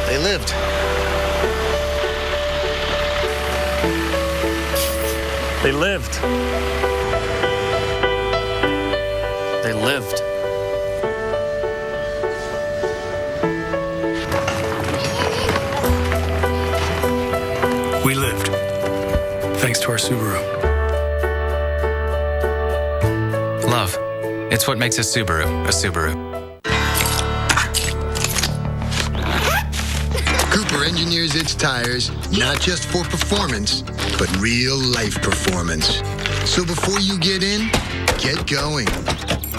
They lived. They lived. They lived. We lived, thanks to our Subaru. Love. It's what makes a Subaru a Subaru. Cooper engineers its tires not just for performance, but real life performance. So before you get in, get going.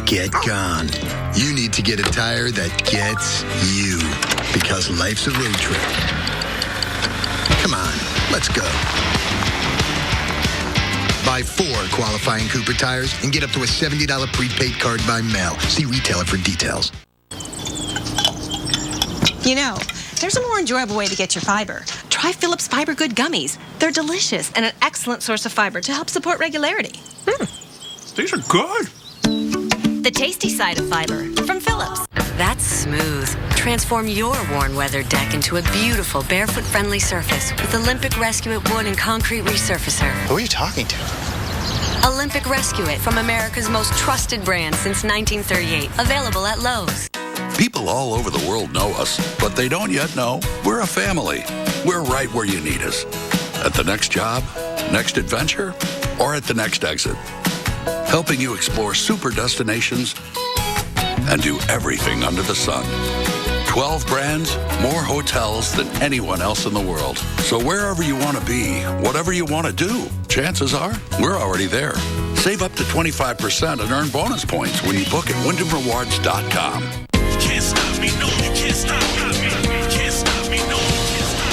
Get gone. You need to get a tire that gets you, because life's a road trip. Come on, let's go. Buy 4 qualifying Cooper tires and get up to a $70 prepaid card by mail. See retailer for details. You know, there's a more enjoyable way to get your fiber. Try Phillips Fiber Good Gummies. They're delicious and an excellent source of fiber to help support regularity. These are good. The tasty side of fiber from Phillips. That's smooth. Transform your worn weather deck into a beautiful barefoot-friendly surface with Olympic Rescue It wood and concrete resurfacer. Who are you talking to? Olympic Rescue It from America's most trusted brand since 1938. Available at Lowe's. People all over the world know us, but they don't yet know we're a family. We're right where you need us. At the next job, next adventure, or at the next exit. Helping you explore super destinations and do everything under the sun. 12 brands, more hotels than anyone else in the world. So wherever you want to be, whatever you want to do, chances are we're already there. Save up to 25% and earn bonus points when you book at WyndhamRewards.com.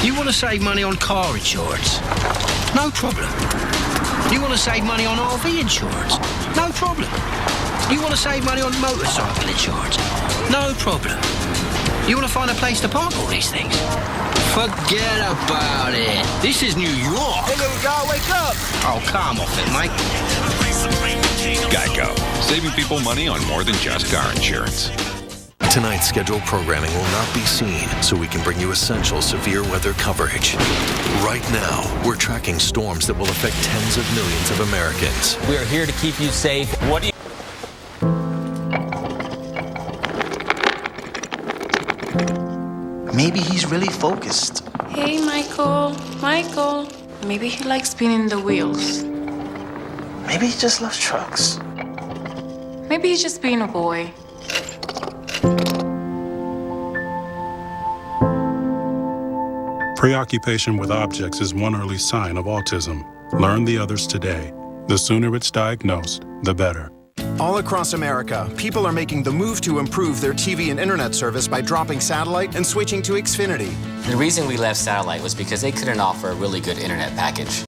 You want to save money on car insurance? No problem. You want to save money on RV insurance? No problem. You want to save money on motorcycle insurance? No problem. You want to find a place to park all these things? Forget about it. This is New York. Hey, little guy, wake up. Oh, come off it, Mike. Geico. Saving people money on more than just car insurance. Tonight's scheduled programming will not be seen, so we can bring you essential severe weather coverage. Right now, we're tracking storms that will affect tens of millions of Americans. We are here to keep you safe. What do you... Maybe he's really focused. Hey, Michael. Michael. Maybe he likes spinning the wheels. Maybe he just loves trucks. Maybe he's just being a boy. Preoccupation with objects is one early sign of autism. Learn the others today. The sooner it's diagnosed, the better. All across America, people are making the move to improve their TV and internet service by dropping satellite and switching to Xfinity. The reason we left satellite was because they couldn't offer a really good internet package.